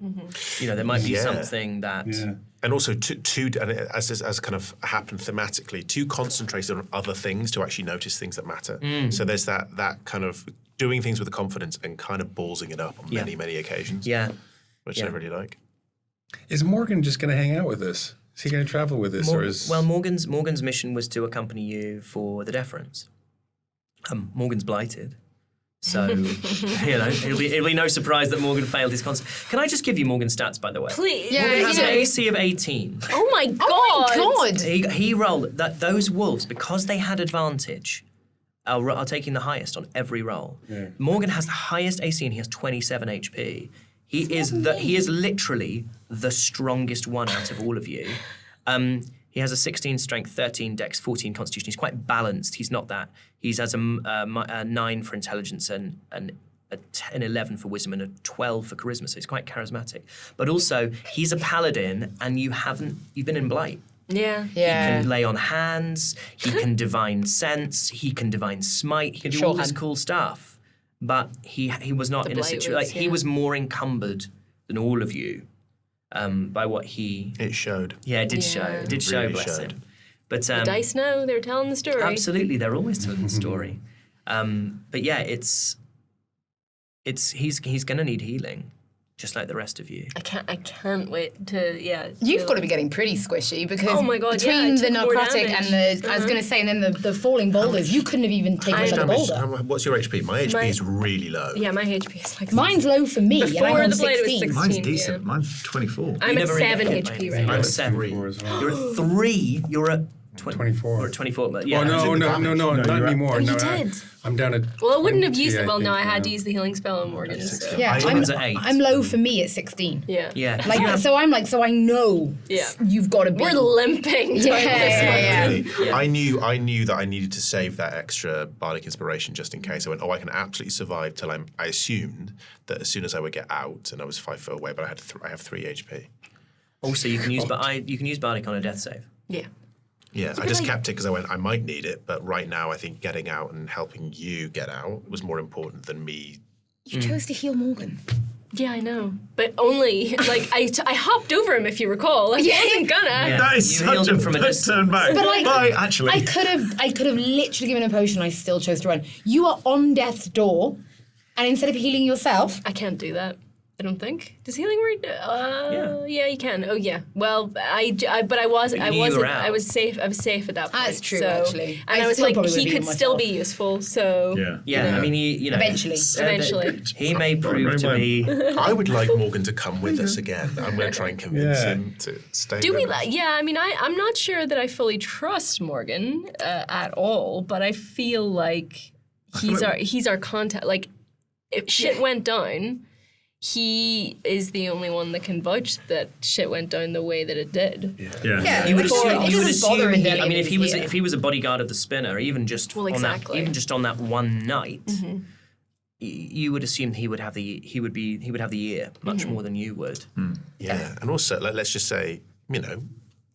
S1: There might be something that. Yeah.
S6: And also, and as kind of happened thematically, too concentrated on other things to actually notice things that matter. So there's that kind of doing things with confidence and kind of ballsing it up on many, many occasions.
S1: Yeah.
S6: Which I really like.
S3: Is Morgan just going to hang out with us? Is he going to travel with us?
S1: Well, Morgan's mission was to accompany you for the deference. Morgan's blighted. So, it'll be no surprise that Morgan failed his concert. Can I just give you Morgan's stats, by the way?
S2: Please.
S4: Yeah,
S1: Morgan has an AC of 18.
S2: Oh my God.
S4: Oh my God.
S1: He rolled that those wolves, because they had advantage, are taking the highest on every roll. Yeah. Morgan has the highest AC and he has 27 HP. He is literally the strongest one out of all of you. He has a 16 strength, 13 dex, 14 constitution. He's quite balanced. He's not that. He has a 9 for intelligence and an 11 for wisdom and a 12 for charisma. So he's quite charismatic. But also, he's a paladin, and you've been in blight.
S2: Yeah.
S1: He can lay on hands. He can divine sense. He can divine smite. He can do all this cool stuff. But he was not in a situation like he was more encumbered than all of you by what he...
S6: It showed.
S1: Yeah, it did show. It did show,
S6: Really
S1: bless
S6: showed.
S1: it. But
S2: The dice know, they were telling the story.
S1: absolutely, they're always telling the story. But yeah, he's going to need healing, just like the rest of you.
S2: I can't wait to,
S4: You've got to be getting pretty squishy because
S2: Oh my God, yeah, I
S4: between the
S2: took more
S4: necrotic
S2: damage.
S4: and the, I was going to say, and then the falling boulders, you couldn't have even taken another boulder.
S6: What's your HP? My HP is really low.
S2: Yeah, my HP is like...
S4: Mine's low for me, and
S2: Before
S4: I'm on
S2: the blade, it was
S4: 16.
S2: 16.
S5: Mine's
S2: yeah.
S5: decent. Mine's 24.
S2: I'm at
S1: never
S2: 7
S1: really
S2: HP
S1: hit
S2: right now.
S1: I'm at 7.
S3: 24 as well.
S1: You're at 3. You're at
S3: 24.
S1: Or 24. But yeah.
S3: Oh, no, not anymore.
S2: Oh, you
S3: no,
S2: did?
S3: I'm down at...
S2: Well, I wouldn't have used
S3: 20,
S2: it. Well, no,
S3: think
S2: I had
S3: now.
S2: to use the healing spell on Morgan. So.
S4: Yeah,
S1: Morgan's at 8.
S4: I'm low for me at 16.
S2: Yeah.
S1: Yeah.
S4: Like, so I'm like, so I know
S2: Yeah.
S4: you've got to be.
S2: We're limping.
S4: Yeah.
S6: I knew that I needed to save that extra bardic inspiration just in case. I went, I can absolutely survive till I assumed that as soon as I would get out, and I was 5 foot away, but I have 3 HP.
S1: Also, you can use bardic on a death save.
S2: Yeah.
S6: Yeah, I just kept it because I went, I might need it, but right now I think getting out and helping you get out was more important than me.
S4: You chose to heal Morgan.
S2: Yeah, I know. But only, like, I hopped over him, if you recall. I wasn't gonna.
S1: Yeah.
S5: That is
S1: You healed
S5: such a
S1: him from a
S5: good
S1: distance.
S5: turn back.
S4: But like,
S5: Bye, actually.
S4: I could have literally given a potion. I still chose to run. You are on death's door, and instead of healing yourself,
S2: I can't do that. I don't think. Does healing work? Yeah, you can. Oh yeah. Well, but I was safe. I was safe at that point.
S4: That's true,
S2: so,
S4: actually.
S2: And
S4: I
S2: I was
S4: still
S2: like,
S4: probably
S2: he
S4: would've
S2: could
S4: healed
S2: still
S4: myself.
S2: be useful. So
S1: Yeah, I mean,
S4: Eventually.
S1: he may prove to be.
S6: I would like Morgan to come with us again. I'm going to try and convince him to stay.
S2: do we?
S6: with us.
S2: Yeah, I mean, I'm not sure that I fully trust Morgan at all, but I feel like he's our contact. Like, if shit went down, he is the only one that can vouch that shit went down the way that it did.
S4: yeah,
S1: You would
S4: before-
S1: assume.
S4: it
S1: You would
S4: doesn't bother
S1: assume.
S4: him
S1: I mean,
S4: that
S1: if he was a bodyguard of the spinner, even just
S2: Well, exactly.
S1: on that one night, you would assume he would have the ear much more than you would.
S6: Yeah, and also let's just say,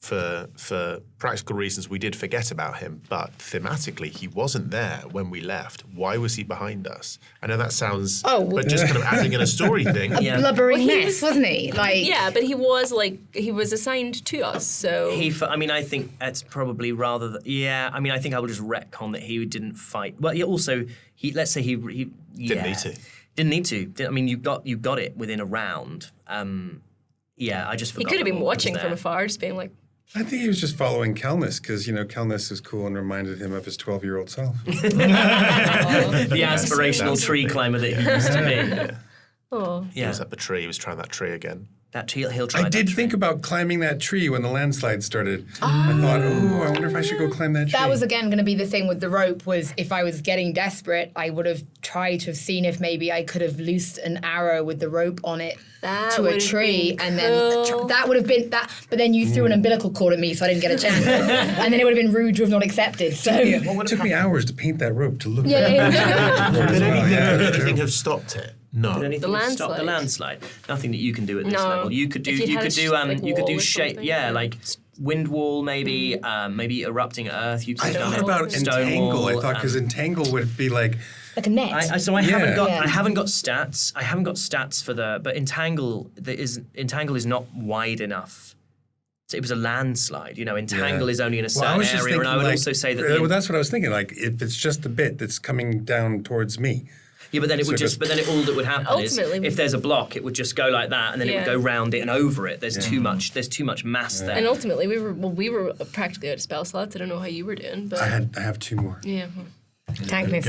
S6: for practical reasons, we did forget about him, but thematically, he wasn't there when we left. Why was he behind us? I know that sounds, but just kind of adding in a story thing.
S4: blubbering mess, wasn't he? Like,
S2: Yeah, but he was assigned to us. So
S1: I think that's probably rather. I mean, I think I will just retcon that he didn't fight. Well, also let's say he
S6: Didn't need to.
S1: Didn't need to. I mean, you got it within a round. I just forgot.
S2: he could have
S1: that
S2: been
S1: Morgan was
S2: watching
S1: there.
S2: from afar, just being like,
S3: I think he was just following Kelness because, Kelness is cool and reminded him of his 12-year-old self.
S1: The aspirational tree climber that he used to be.
S2: oh.
S6: He was up a tree. He was trying that tree again.
S1: He'll try.
S3: I did think about climbing that tree when the landslide started. I thought, I wonder if I should go climb that tree.
S4: that was again going to be the thing with the rope. Was if I was getting desperate, I would have tried to have seen if maybe I could have loosed an arrow with the rope on it
S2: That
S4: to a
S2: would've
S4: tree,
S2: been
S4: and then
S2: cool.
S4: that would have been that. But then you threw an umbilical cord at me, so I didn't get a chance, and then it would have been rude to have not accepted. So
S3: It took me hours to paint that rope to look
S4: yeah.
S6: Did
S3: that's
S6: anything have stopped it? No.
S1: Did anything
S2: The
S1: stop the
S2: landslide.
S1: landslide? Nothing that you can do at this
S2: No.
S1: level. You could do
S2: If you'd had a
S1: you could
S2: wall
S1: do
S2: or
S1: shape.
S2: something,
S1: Yeah,
S2: yeah.
S1: like wind wall maybe, maybe erupting earth. You could
S3: I
S1: have done
S3: thought
S1: it.
S3: about
S1: Stone
S3: entangle.
S1: wall,
S3: I thought because entangle would be like
S4: like a net.
S1: I haven't got
S4: Yeah.
S1: I haven't got stats. I haven't got stats for but entangle is not wide enough. So it was a landslide. Entangle is only in a certain
S3: I was just
S1: area, and I would
S3: thinking,
S1: also say that.
S3: well, that's what I was thinking. Like if it's just the bit that's coming down towards me.
S1: Yeah, but then all that would happen
S2: Ultimately-
S1: is if there's a block, it would just go like that, and then it would
S2: Yeah.
S1: go round it and over it. There's too much mass there.
S2: And ultimately, we were practically out of spell slots. I don't know how you were doing, but
S3: I have 2 more.
S2: yeah.
S4: Tankness.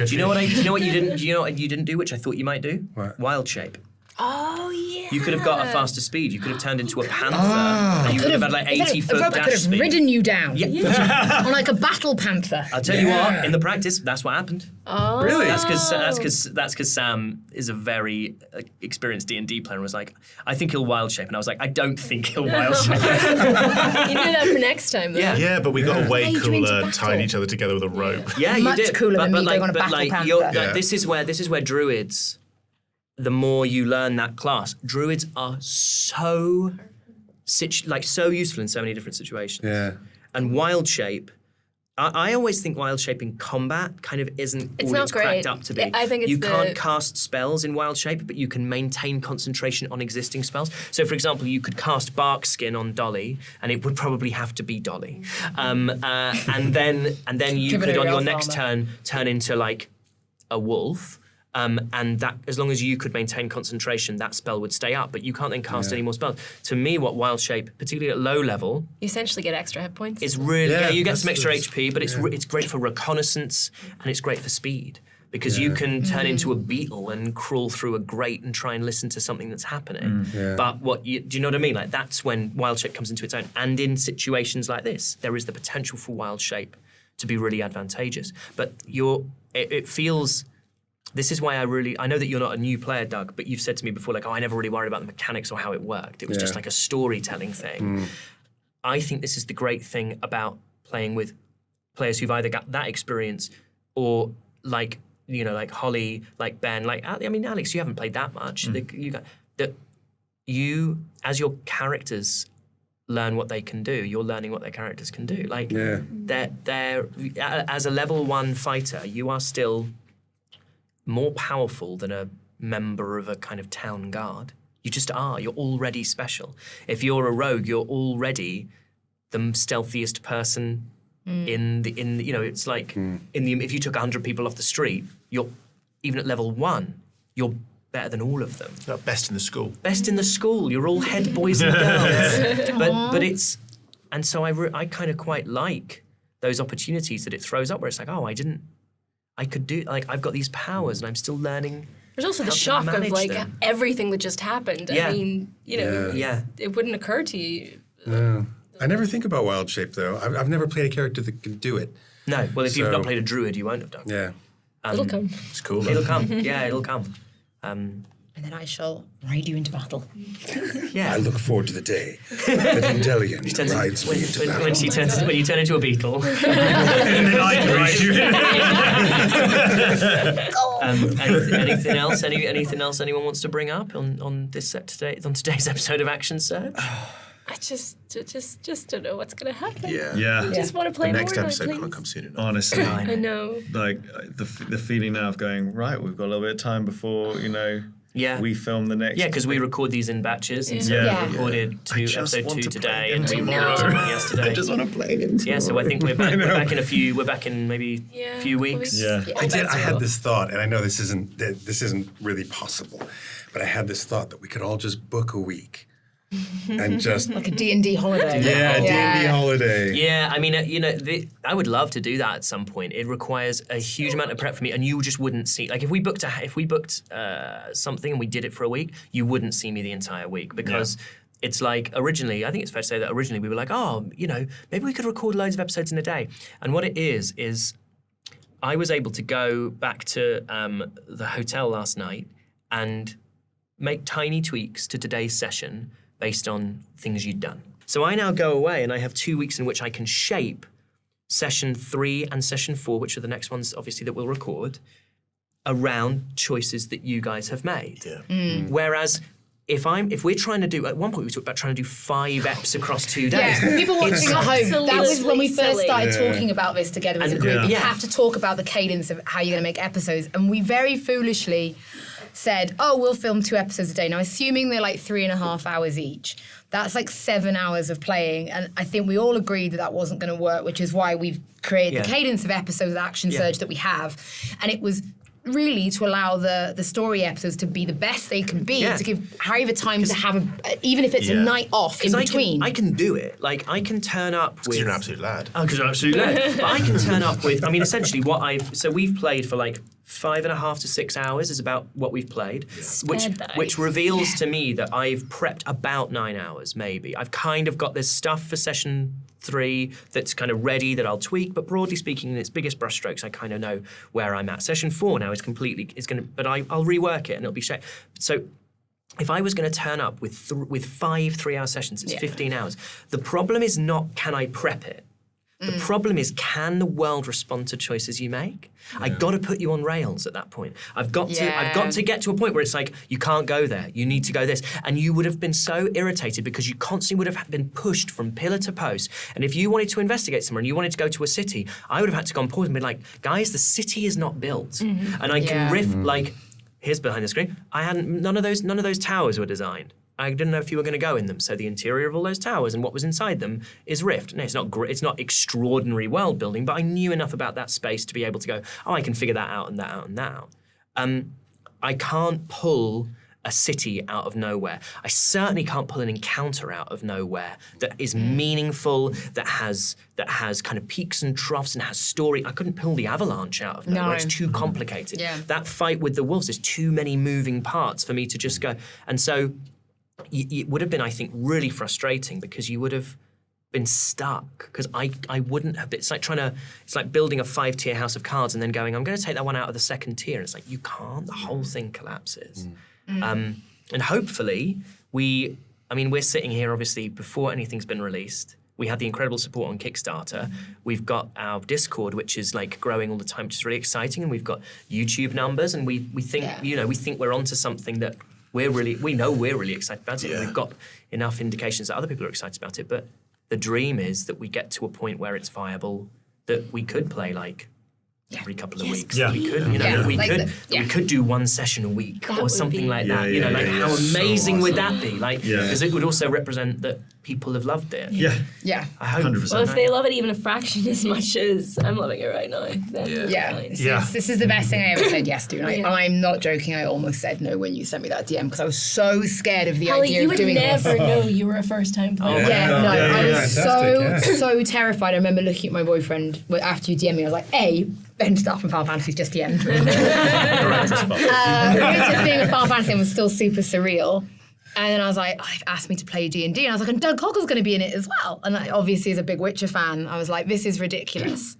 S1: Do you know what you didn't? Do you know what you didn't do, which I thought you might do?
S3: What?
S1: Wild shape.
S2: Oh yeah.
S1: You could have got a faster speed. You could have turned into a panther.
S3: Ah.
S1: And you would have had like 80-foot
S4: I could
S1: dash
S4: have
S1: speed.
S4: ridden you down
S1: Yeah.
S4: on like a battle panther.
S1: I'll tell you what. In the practice, that's what happened.
S2: Oh.
S3: Really?
S1: That's because Sam is a very experienced D&D player and was like, I think he'll wild shape, and I was like, I don't think he'll wild shape.
S2: You do that for next time, though.
S1: Yeah.
S6: Yeah, but we got a way
S4: Made you into
S6: cooler
S4: battle.
S6: tying each other together with a rope.
S1: Yeah, you
S4: Much
S1: did.
S4: cooler than me going on a
S1: but
S4: battle
S1: like,
S4: panther.
S1: you're-
S6: Yeah.
S1: this is where druids. The more you learn that class, druids are so useful in so many different situations.
S3: Yeah.
S1: And wild shape I always think wild shape in combat kind of isn't
S2: It's
S1: all
S2: not
S1: it's cracked
S2: great.
S1: up to be.
S2: I think it's
S1: you can't cast spells in wild shape, but you can maintain concentration on existing spells. So, for example, you could cast Bark Skin on Dolly, and it would probably have to be Dolly. And then you could on your next turn turn into like a wolf. And that, as long as you could maintain concentration, that spell would stay up, but you can't then cast any more spells. To me, what wild shape, particularly at low level,
S2: You essentially get extra hit points.
S1: is really you get some extra HP, but it's great for reconnaissance and it's great for speed because you can turn into a beetle and crawl through a grate and try and listen to something that's happening. But do you know what I mean? Like that's when wild shape comes into its own. And in situations like this, there is the potential for wild shape to be really advantageous. But it feels. This is why I know that you're not a new player, Doug, but you've said to me before, like, I never really worried about the mechanics or how it worked. It was just like a storytelling thing. I think this is the great thing about playing with players who've either got that experience or like Holly, like Ben, like, I mean, Alex, you haven't played that much. You, as your characters learn what they can do, you're learning what their characters can do. Like, they're as a level 1 fighter, you are still more powerful than a member of a kind of town guard. You just are. You're already special. If you're a rogue, you're already the stealthiest person in the it's like if you took 100 people off the street, you're even at level 1, you're better than all of them.
S6: You're best in the school.
S1: Best in the school. You're all head boys and girls. but it's, and so I kind of quite like those opportunities that it throws up where it's like, oh, I could do, like, I've got these powers and I'm still learning.
S2: There's also the shock of, like, everything that just happened.
S1: Yeah.
S2: I mean, it wouldn't occur to you.
S3: I never think about wild shape, though. I've never played a character that can do it.
S1: No, well, if you've not played a druid, you won't have done.
S3: Yeah.
S2: It'll come.
S6: It's cool.
S1: It'll come. Yeah, it'll come.
S4: And then I shall ride you into battle.
S1: Yeah.
S3: I look forward to the day that Indelian rides me into battle.
S1: When you turn into a beetle.
S5: And then I ride you.
S1: Anything else? Anything else anyone wants to bring up on today's episode of Action Surge?
S2: I just don't know what's gonna happen.
S5: Yeah.
S2: I just want to play
S6: The next
S2: more
S6: episode
S2: please.
S6: can't come soon enough.
S5: Honestly.
S2: I know.
S5: Like the feeling now of going, right, we've got a little bit of time before, we film the next.
S1: Yeah, because we record these in batches, and so we recorded episode 2 today, and we recorded one yesterday.
S6: I just want to play it.
S1: Yeah, so I think we're back in maybe a few weeks.
S5: Yeah.
S3: I had this thought, and I know this isn't really possible, but I had this thought that we could all just book a week. And just
S4: like a D&D holiday.
S3: Yeah, D&D holiday.
S1: Yeah, I mean, I would love to do that at some point. It requires a huge amount of prep for me, and you just wouldn't see. Like if we booked something and we did it for a week, you wouldn't see me the entire week because it's like originally. I think it's fair to say that originally we were like, maybe we could record loads of episodes in a day. And what it is I was able to go back to the hotel last night and make tiny tweaks to today's session based on things you'd done. So I now go away and I have 2 weeks in which I can shape session 3 and session 4, which are the next ones obviously that we'll record, around choices that you guys have made. Yeah. Whereas if we're trying to do, at one point we talked about trying to do 5 eps across 2 days.
S4: Yeah, people watching at home, that was when we first started talking about this together as a group. You have to talk about the cadence of how you're going to make episodes. And we very foolishly said, we'll film 2 episodes a day. Now, assuming they're like 3.5 hours each, that's like 7 hours of playing. And I think we all agreed that wasn't going to work, which is why we've created the cadence of episodes of Action Surge that we have. And it was really to allow the story episodes to be the best they can be, to give Harry the time to have, even if it's a night off in between.
S1: I can do it. Like, I can turn up with...
S6: Because you're an absolute lad.
S1: Oh, because you're an absolute lad. But I can turn up with... I mean, essentially so we've played for like 5.5 to 6 hours is about what we've played, which reveals to me that I've prepped about 9 hours, maybe. I've kind of got this stuff for session 3 that's kind of ready that I'll tweak, but broadly speaking, in its biggest brushstrokes, I kind of know where I'm at. Session 4 now but I'll rework it and it'll be shaped. So if I was going to turn up with 5 3-hour sessions, it's 15 hours. The problem is not can I prep it. The problem is, can the world respond to choices you make? I got to put you on rails at that point. I've got to get to a point where it's like, you can't go there. You need to go this. And you would have been so irritated because you constantly would have been pushed from pillar to post. And if you wanted to investigate somewhere and you wanted to go to a city, I would have had to go on pause and be like, guys, the city is not built. And I can riff like, here's behind the screen. None of those towers were designed. I didn't know if you were going to go in them. So the interior of all those towers and what was inside them is rift. No, it's not extraordinary world building, but I knew enough about that space to be able to go, I can figure that out and that out and that out. I can't pull a city out of nowhere. I certainly can't pull an encounter out of nowhere that is meaningful, that has kind of peaks and troughs and has story. I couldn't pull the avalanche out of nowhere. It's too complicated. That fight with the wolves, there's too many moving parts for me to just go. And so it would have been, I think, really frustrating because you would have been stuck because I wouldn't have been. It's like building a 5-tier house of cards and then going, I'm going to take that one out of the second tier. And it's like, you can't, the whole thing collapses. And hopefully we're sitting here obviously before anything's been released. We had the incredible support on Kickstarter. We've got our Discord, which is like growing all the time, which is really exciting. And we've got YouTube numbers and we think, we think we're onto something that we know we're really excited about it. Yeah. We've got enough indications that other people are excited about it, but the dream is that we get to a point where it's viable, that we could play like every couple of weeks. Yeah. We could, we could do one session a week or something like that. How amazing would that be? Because it would also represent that people have loved it.
S4: Yeah.
S1: I hope. 100%.
S2: Well, if they love it even a fraction as much as I'm loving it right now, then
S4: This is the best thing I ever said yes to. I'm not joking. I almost said no when you sent me that DM because I was so scared of the idea of doing this.
S2: You would never know you were a first-time player.
S4: I was so terrified. I remember looking at my boyfriend after you DM'd me. I was like, Ben stuff in Final Fantasy's just DM'd. Just being a Final Fantasy was still super surreal. And then I was like, asked me to play D&D. And I was like, and Doug Cockle's going to be in it as well. And obviously as a big Witcher fan, I was like, this is ridiculous.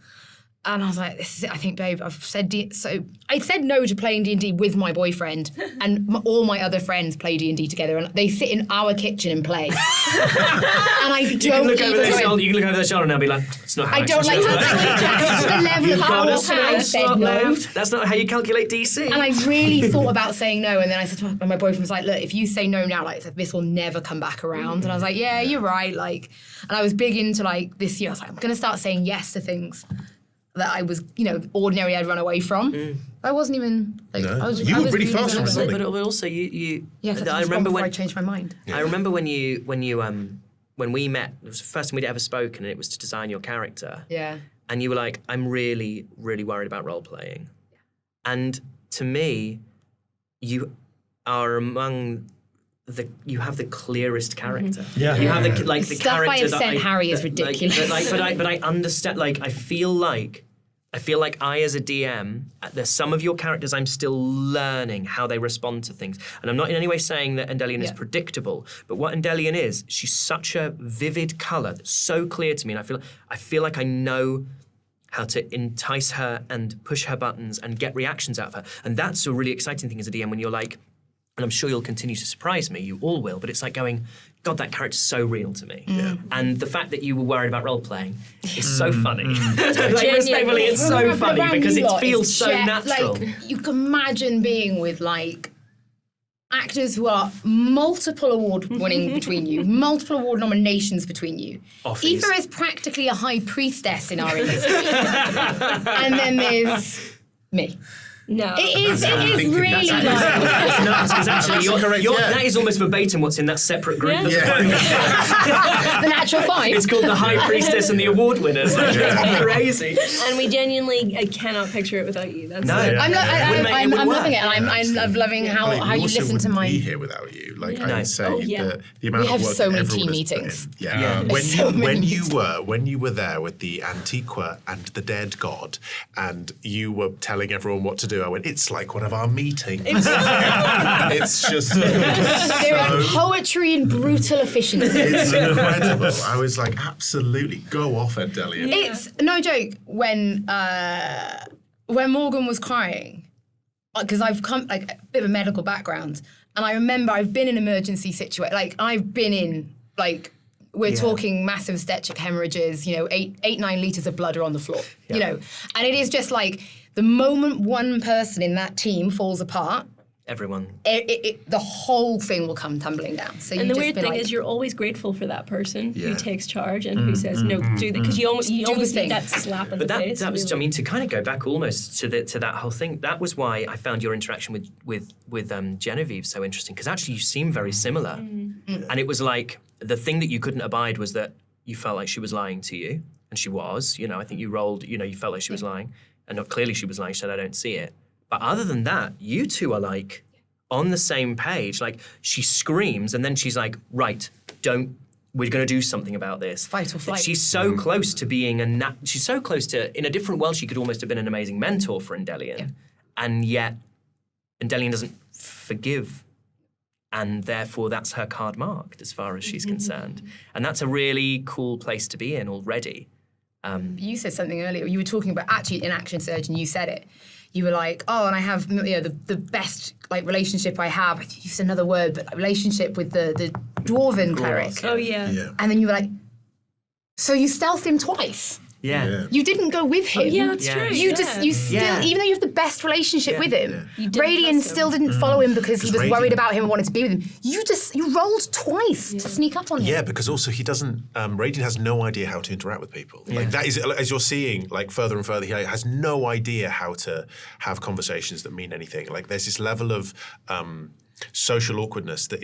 S4: And I was like, this is it. I think, babe, I've said so I said no to playing D&D with my boyfriend, and all my other friends play D&D together, and they sit in our kitchen and play. And I don't. You can look over
S1: their shoulder and I'll be like, it's not how
S4: I don't like the level of how I said no.
S1: That's not how you calculate DC.
S4: And I really thought about saying no, and then I said to my boyfriend was like, look, if you say no now, this will never come back around. And I was like, yeah, you're right. And I was big into this year. I was like, I'm going to start saying yes to things that I was, ordinarily I'd run away from. I wasn't even
S6: you were really fast on something.
S1: But also you.
S4: Yeah, I remember when I changed my mind.
S1: I remember when we met. It was the first time we'd ever spoken, and it was to design your character.
S4: Yeah.
S1: And you were like, I'm really, really worried about role playing. And to me, you are among you have the clearest character.
S4: Yeah.
S1: You have the
S4: stuff
S1: character
S4: I have sent Harry is ridiculous.
S1: But I understand. I feel like I as a DM, there's some of your characters I'm still learning how they respond to things. And I'm not in any way saying that Endelion is predictable, but what Endelion is, she's such a vivid colour that's so clear to me, and I feel like I know how to entice her and push her buttons and get reactions out of her. And that's a really exciting thing as a DM when you're like, and I'm sure you'll continue to surprise me, you all will, but it's like going, God, that character's so real to me. Yeah. And the fact that you were worried about role-playing is so funny. Respectfully, it's so funny because it feels so natural.
S4: You can imagine being with actors who are multiple award-winning between you, multiple award nominations between you.
S1: Offies.
S4: Aoife is practically a high priestess in our industry. And then there's me.
S2: No.
S4: It is really
S1: It's nuts, because actually that is almost verbatim what's in that separate group.
S4: The natural five.
S1: It's called the High Priestess and the Award Winners. It's crazy.
S2: And we genuinely, I cannot picture it without you. That's
S4: I'm loving it, and I'm loving how you listen to my...
S6: be here without you. I would say the amount
S4: we have
S6: of work
S4: so many
S6: everyone
S4: team
S6: has
S4: meetings.
S6: put in. When you were there with the Antiqua and the Dead God, and you were telling everyone what to do, I went, it's like one of our meetings. It's just
S4: there are poetry and brutal efficiency.
S6: It's incredible. I was like, absolutely, go off, Endelion.
S4: It's no joke when Morgan was crying, because I've come a bit of a medical background, and I remember I've been in emergency situations. I've been in we're talking massive obstetric hemorrhages, 9 litres of blood are on the floor, And it is just like the moment one person in that team falls apart,
S1: everyone.
S4: The whole thing will come tumbling down. So
S2: and the weird thing is you're always grateful for that person who takes charge and who says, no, do that. Because you almost need that slap in the face.
S1: That was, to kind of go back almost to that whole thing, that was why I found your interaction with Genevieve so interesting, because actually you seem very similar. And it was like, the thing that you couldn't abide was that you felt like she was lying to you, and she was. I think you rolled, you felt like she was lying. And clearly she was lying, she said, I don't see it. But other than that, you two are like on the same page. Like she screams and then she's like, right, we're going to do something about this.
S4: Fight or flight.
S1: She's so close to being she's so close to, in a different world, she could almost have been an amazing mentor for Endelion. Yeah. And yet Endelion doesn't forgive. And therefore that's her card marked as far as she's concerned. And that's a really cool place to be in already.
S4: You said something earlier. You were talking about actually in Action Surge, and you said it. You were like, oh, and I have the best relationship I have. I used another word, but relationship with the dwarven cleric.
S2: Oh yeah.
S4: And then you were like, so you stealthed him twice.
S1: Yeah.
S4: You didn't go with him.
S2: Oh, yeah, that's true.
S4: You still, even though you have the best relationship with him, Radian still didn't follow him because he was worried about him and wanted to be with him. You rolled twice to sneak up on him.
S6: Yeah, because also he doesn't. Radian has no idea how to interact with people. Like that is, as you're seeing, further and further, he has no idea how to have conversations that mean anything. Like there's this level of social awkwardness that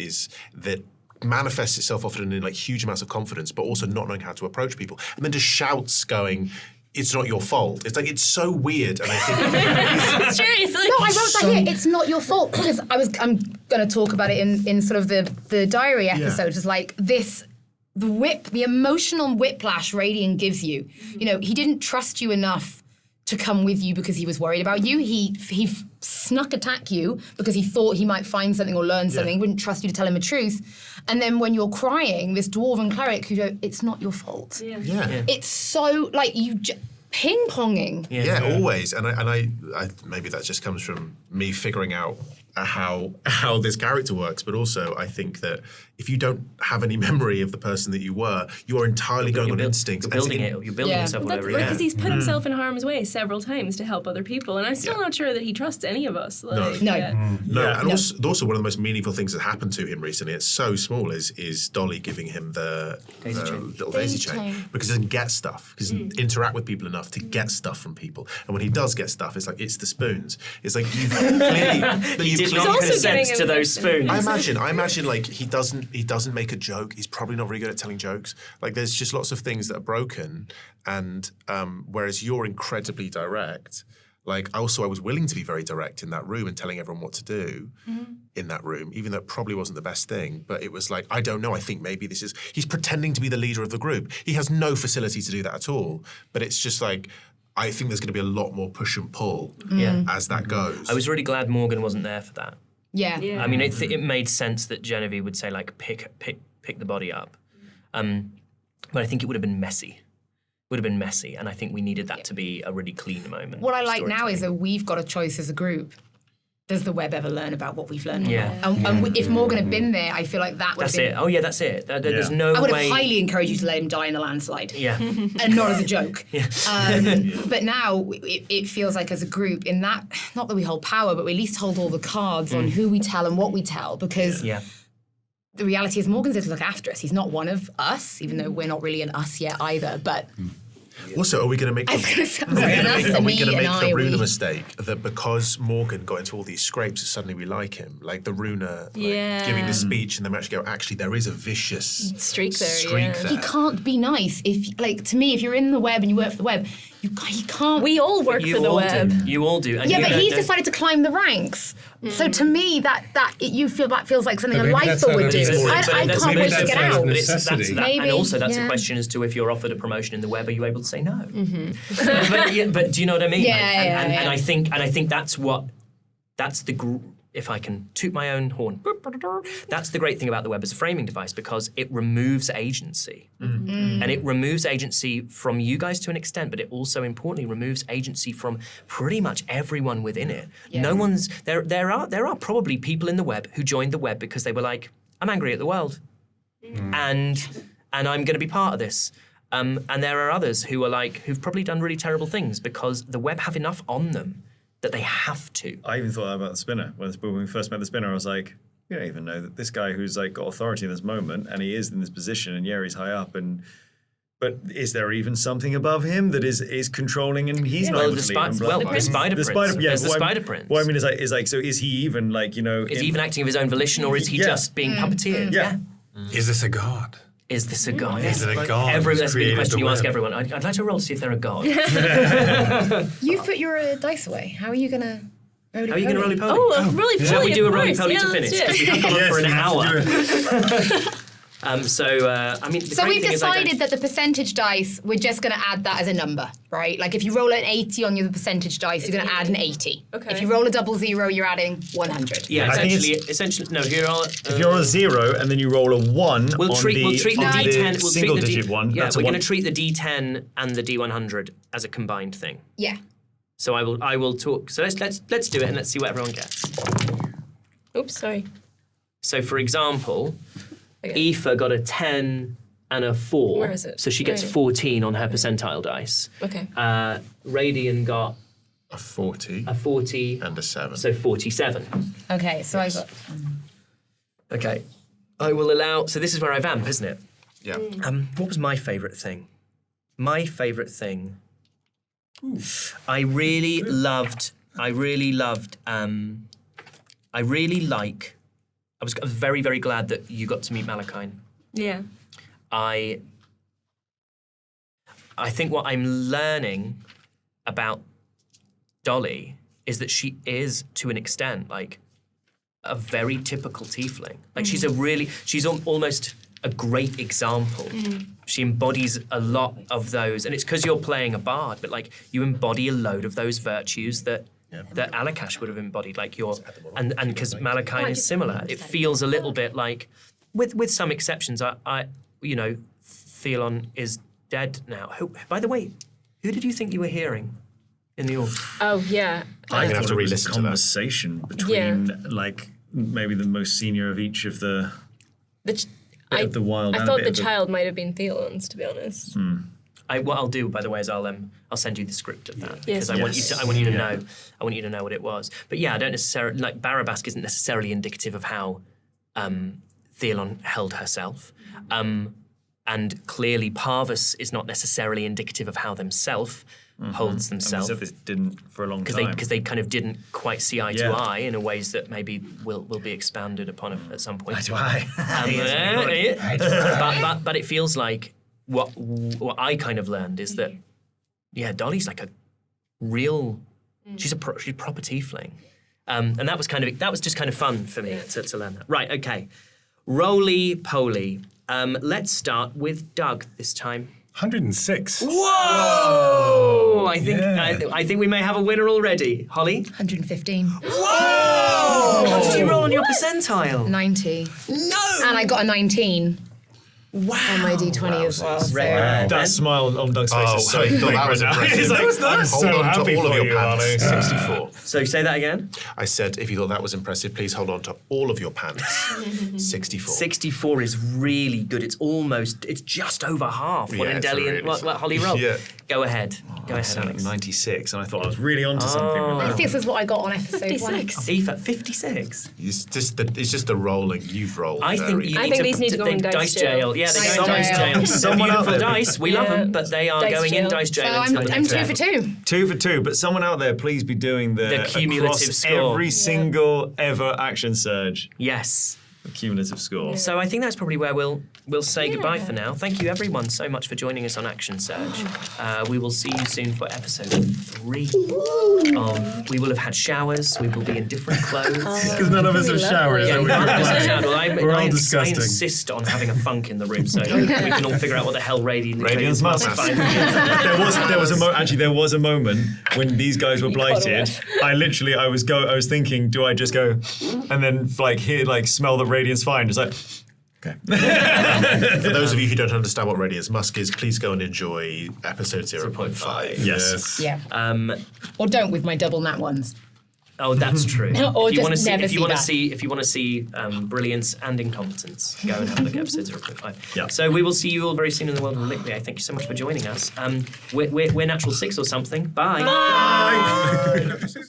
S6: manifests itself often in huge amounts of confidence, but also not knowing how to approach people, and then just shouts going, "It's not your fault." It's so weird, and I think
S2: seriously.
S4: No, I wrote that here. It's not your fault because I'm going to talk about it in sort of the diary episode. It's like this. The emotional whiplash Radian gives you. He didn't trust you enough to come with you because he was worried about you. He snuck attack you because he thought he might find something or learn something. He wouldn't trust you to tell him the truth. And then when you're crying, this dwarven cleric who go, it's not your fault.
S6: Yeah.
S4: It's so ping-ponging.
S6: Yeah, always. And I maybe that just comes from me figuring out how this character works, but also I think that if you don't have any memory of the person that you are entirely going on instinct.
S1: You're building yourself all over again.
S2: Because he's put himself in harm's way several times to help other people, and I'm still not sure that he trusts any of us.
S6: No. And also one of the most meaningful things that happened to him recently, it's so small, is Dolly giving him the little daisy chain. Because he doesn't get stuff, because he doesn't interact with people enough to get stuff from people. And when he does get stuff, it's like, it's the spoons. It's like, you clearly...
S1: Did not consent to those spoons.
S6: I imagine he doesn't make a joke. He's probably not very good at telling jokes. There's just lots of things that are broken, and whereas you're incredibly direct. I was willing to be very direct in that room and telling everyone what to do in that room, even though it probably wasn't the best thing. But it was I don't know. I think maybe he's pretending to be the leader of the group. He has no facility to do that at all. But it's just I think there's going to be a lot more push and pull as that goes.
S1: I was really glad Morgan wasn't there for that.
S4: Yeah.
S1: I mean, it made sense that Genevieve would say pick the body up, but I think it would have been messy. And I think we needed that to be a really clean moment.
S4: What I like now is that we've got a choice as a group. Does the web ever learn about what we've learned?
S1: Yeah.
S4: And if Morgan had been there, I feel like that would have been...
S1: That's it. Oh, yeah, that's it. There's no way...
S4: I would have highly encouraged you to let him die in the landslide.
S1: Yeah.
S4: And not as a joke. But now it feels like as a group, in that, not that we hold power, but we at least hold all the cards on who we tell and what we tell, because the reality is Morgan's there to look after us. He's not one of us, even though we're not really an us yet either, but...
S6: Also, are we going to make the Runa mistake that because Morgan got into all these scrapes, suddenly we like him? The Runa giving the speech, and then we actually go, actually, there is a vicious
S2: streak there.
S4: He can't be nice. If to me, if you're in the web and you work for the web, you can't.
S2: We all work for the web.
S1: You all do. And
S4: but he's decided to climb the ranks. So to me, that feels like something a lifer would do. I can't wait to get out.
S1: And also, that's a question as to if you're offered a promotion in the web, are you able to say no? But do you know what I mean? And I think that's the. If I can toot my own horn, that's the great thing about the web as a framing device, because it removes agency. And it removes agency from you guys to an extent, but it also importantly removes agency from pretty much everyone within it. No one's, there are probably people in the web who joined the web because they were like, I'm angry at the world. And and I'm going to be part of this. And there are others who are like, who've probably done really terrible things because the web have enough on them that they have to.
S5: I even thought that about the spinner. When we first met the spinner, I was like, you don't even know that this guy who's like got authority in this moment, and he is in this position, and yeah, he's high up, but is there even something above him that is controlling, and he's not able to lead?
S1: The spider prince. There's the spider prince.
S5: What I mean is like, so is he even like, you know?
S1: Is he even acting of his own volition, or is he just being puppeteered?
S5: Yeah.
S3: Is this a god?
S1: Is this a god?
S3: Is it a god?
S1: That's a good question you ask everyone. I'd like to roll to see if they're a god.
S4: You've put your dice away. How are you going to roly-poly?
S1: How are you going to roly-poly?
S2: Oh, roly-poly.
S1: Shall we do a roly-poly
S2: Yeah,
S1: to
S2: let's
S1: finish?
S2: do it.
S1: Because we have gone on for an hour. I mean, the
S4: So
S1: great
S4: we've
S1: thing is I
S4: decided that the percentage dice, we're just going to add that as a number, right? Like if you roll an 80 on your percentage dice, you're going to add an 80.
S2: Okay.
S4: If you roll a 00, you're adding 100.
S1: Yeah,
S5: I think
S1: essentially, no. If
S5: you're on a 0 and then you roll a 1,
S1: we'll treat the D10. We'll
S5: single
S1: treat the
S5: digit one.
S1: Yeah,
S5: that's
S1: we're
S5: a
S1: going
S5: 1.
S1: to treat the D10 and the D100 as a combined thing.
S4: Yeah.
S1: So I will talk. So let's do it and let's see what everyone gets.
S2: Oops, sorry.
S1: So for example,
S2: Okay.
S1: Aoife got a 10 and a 4.
S2: Where is it?
S1: So she gets
S2: Right.
S1: 14 on her percentile dice.
S2: Okay.
S1: Radian got
S6: A 40
S1: a 40
S6: and a 7.
S1: so 47.
S4: Okay, so I got...
S1: Okay. I will allow. So this is where I vamp, isn't it?
S6: Yeah.
S1: What was my favourite thing? My favourite thing. I really loved. I was very, very glad that you got to meet Malachine.
S2: Yeah.
S1: I think what I'm learning about Dolly is that she is, to an extent, like a very typical tiefling. Like she's almost a great example. She embodies a lot of those, and it's because you're playing a bard, but like you embody a load of those virtues that Alakash would have embodied, like and because Malachine is similar. It feels a little bit like, with some exceptions, Theon is dead now. Who, by the way, who did you think you were hearing in the orbs?
S2: Oh, yeah.
S6: I'm going to have to re-listen to that.
S5: Conversation between like maybe the most senior of each of the the wild.
S2: I
S5: and a
S2: thought
S5: bit
S2: the
S5: of
S2: child might have been Theon's, to be honest.
S1: What I'll do, by the way, is I'll send you the script of that because
S2: Yes.
S1: I want you to know. I want you to know what it was. But yeah, I don't necessarily like Barabask isn't necessarily indicative of how Theon held herself, and clearly Parvus is not necessarily indicative of how themselves holds themselves.
S5: And we said this didn't for a long time
S1: because they kind of didn't quite see eye to eye in a ways that maybe will be expounded upon at some point.
S5: Eye to eye.
S1: But it feels like. What I kind of learned is that, Dolly's like a real, she's proper tiefling, and that was just kind of fun for me to learn that. Right, okay, roly-poly. Let's start with Doug this time.
S3: 106.
S1: Whoa! I think we may have a winner already. Holly?
S4: 115.
S1: Whoa! What did you roll on your percentile?
S4: 90.
S1: No!
S4: And I got a 19.
S1: Wow.
S4: On my D20 as well. So.
S5: That smile on Doug's face is so
S6: I thought that was impressive.
S5: He's like, I'm
S6: Hold
S5: so
S6: on
S5: happy
S6: to all of
S5: for
S6: your
S5: you,
S6: pants.
S5: Ollie.
S6: 64.
S1: So say that again?
S6: I said, if you thought that was impressive, please hold on to all of your pants. 64.
S1: 64 is really good. It's just over half what
S6: Yeah, it's
S1: Indelian,
S6: really
S1: what Holly rolled.
S6: Yeah.
S1: Go ahead,
S5: I said
S1: Alex.
S5: 96, and I thought I was really onto something with
S4: I
S5: that.
S4: think this is what I got on episode 1.
S1: Aoife, 56.
S6: It's just the rolling you've rolled.
S1: I think
S6: very
S1: you
S2: I
S1: need
S2: think
S1: to
S2: these need to go in dice jail.
S1: Yeah, they
S4: Dice
S1: go in dice
S4: jail.
S1: jail.
S5: Someone out
S1: Beautiful
S5: there-
S1: dice. We love them, but they are
S2: Dice
S1: going in
S2: jail.
S1: dice
S4: So
S1: jail until the
S4: I'm
S1: next
S4: 2
S1: round.
S4: for 2.
S5: 2 for 2, but someone out there, please be doing
S1: The cumulative
S5: across
S1: score.
S5: every single ever action surge.
S1: Yes.
S5: The cumulative score.
S1: So I think that's probably where we'll say goodbye for now. Thank you everyone so much for joining us on Action Surge. We will see you soon for episode 3. We will have had showers. We will be in different clothes.
S3: Because none of us have showers.
S1: Yeah,
S3: and
S1: none of us have showered. Well,
S3: We're all
S1: I
S3: disgusting.
S1: insist on having a funk in the room so we can all figure out what the hell
S5: Radiance must.
S1: find.
S5: There was a moment when these guys were blighted. I was thinking, do I just go and then smell the radiance fine? It's like, okay.
S6: For those of you who don't understand what Radiance Musk is, please go and enjoy episode 0.5.
S5: Yes.
S4: Yeah.
S1: Um,
S4: Or don't with my double nat ones.
S1: Oh, that's true.
S4: Or
S1: if you
S4: just
S1: want to see,
S4: never
S1: if you
S4: see
S1: want to
S4: that.
S1: see, if you want to see brilliance and incompetence, go and have a look at episode 0.5.
S5: Yeah.
S1: So we will see you all very soon in the world of Roleplaying. Thank you so much for joining us. We're Natural 6 or something. Bye.
S3: Bye.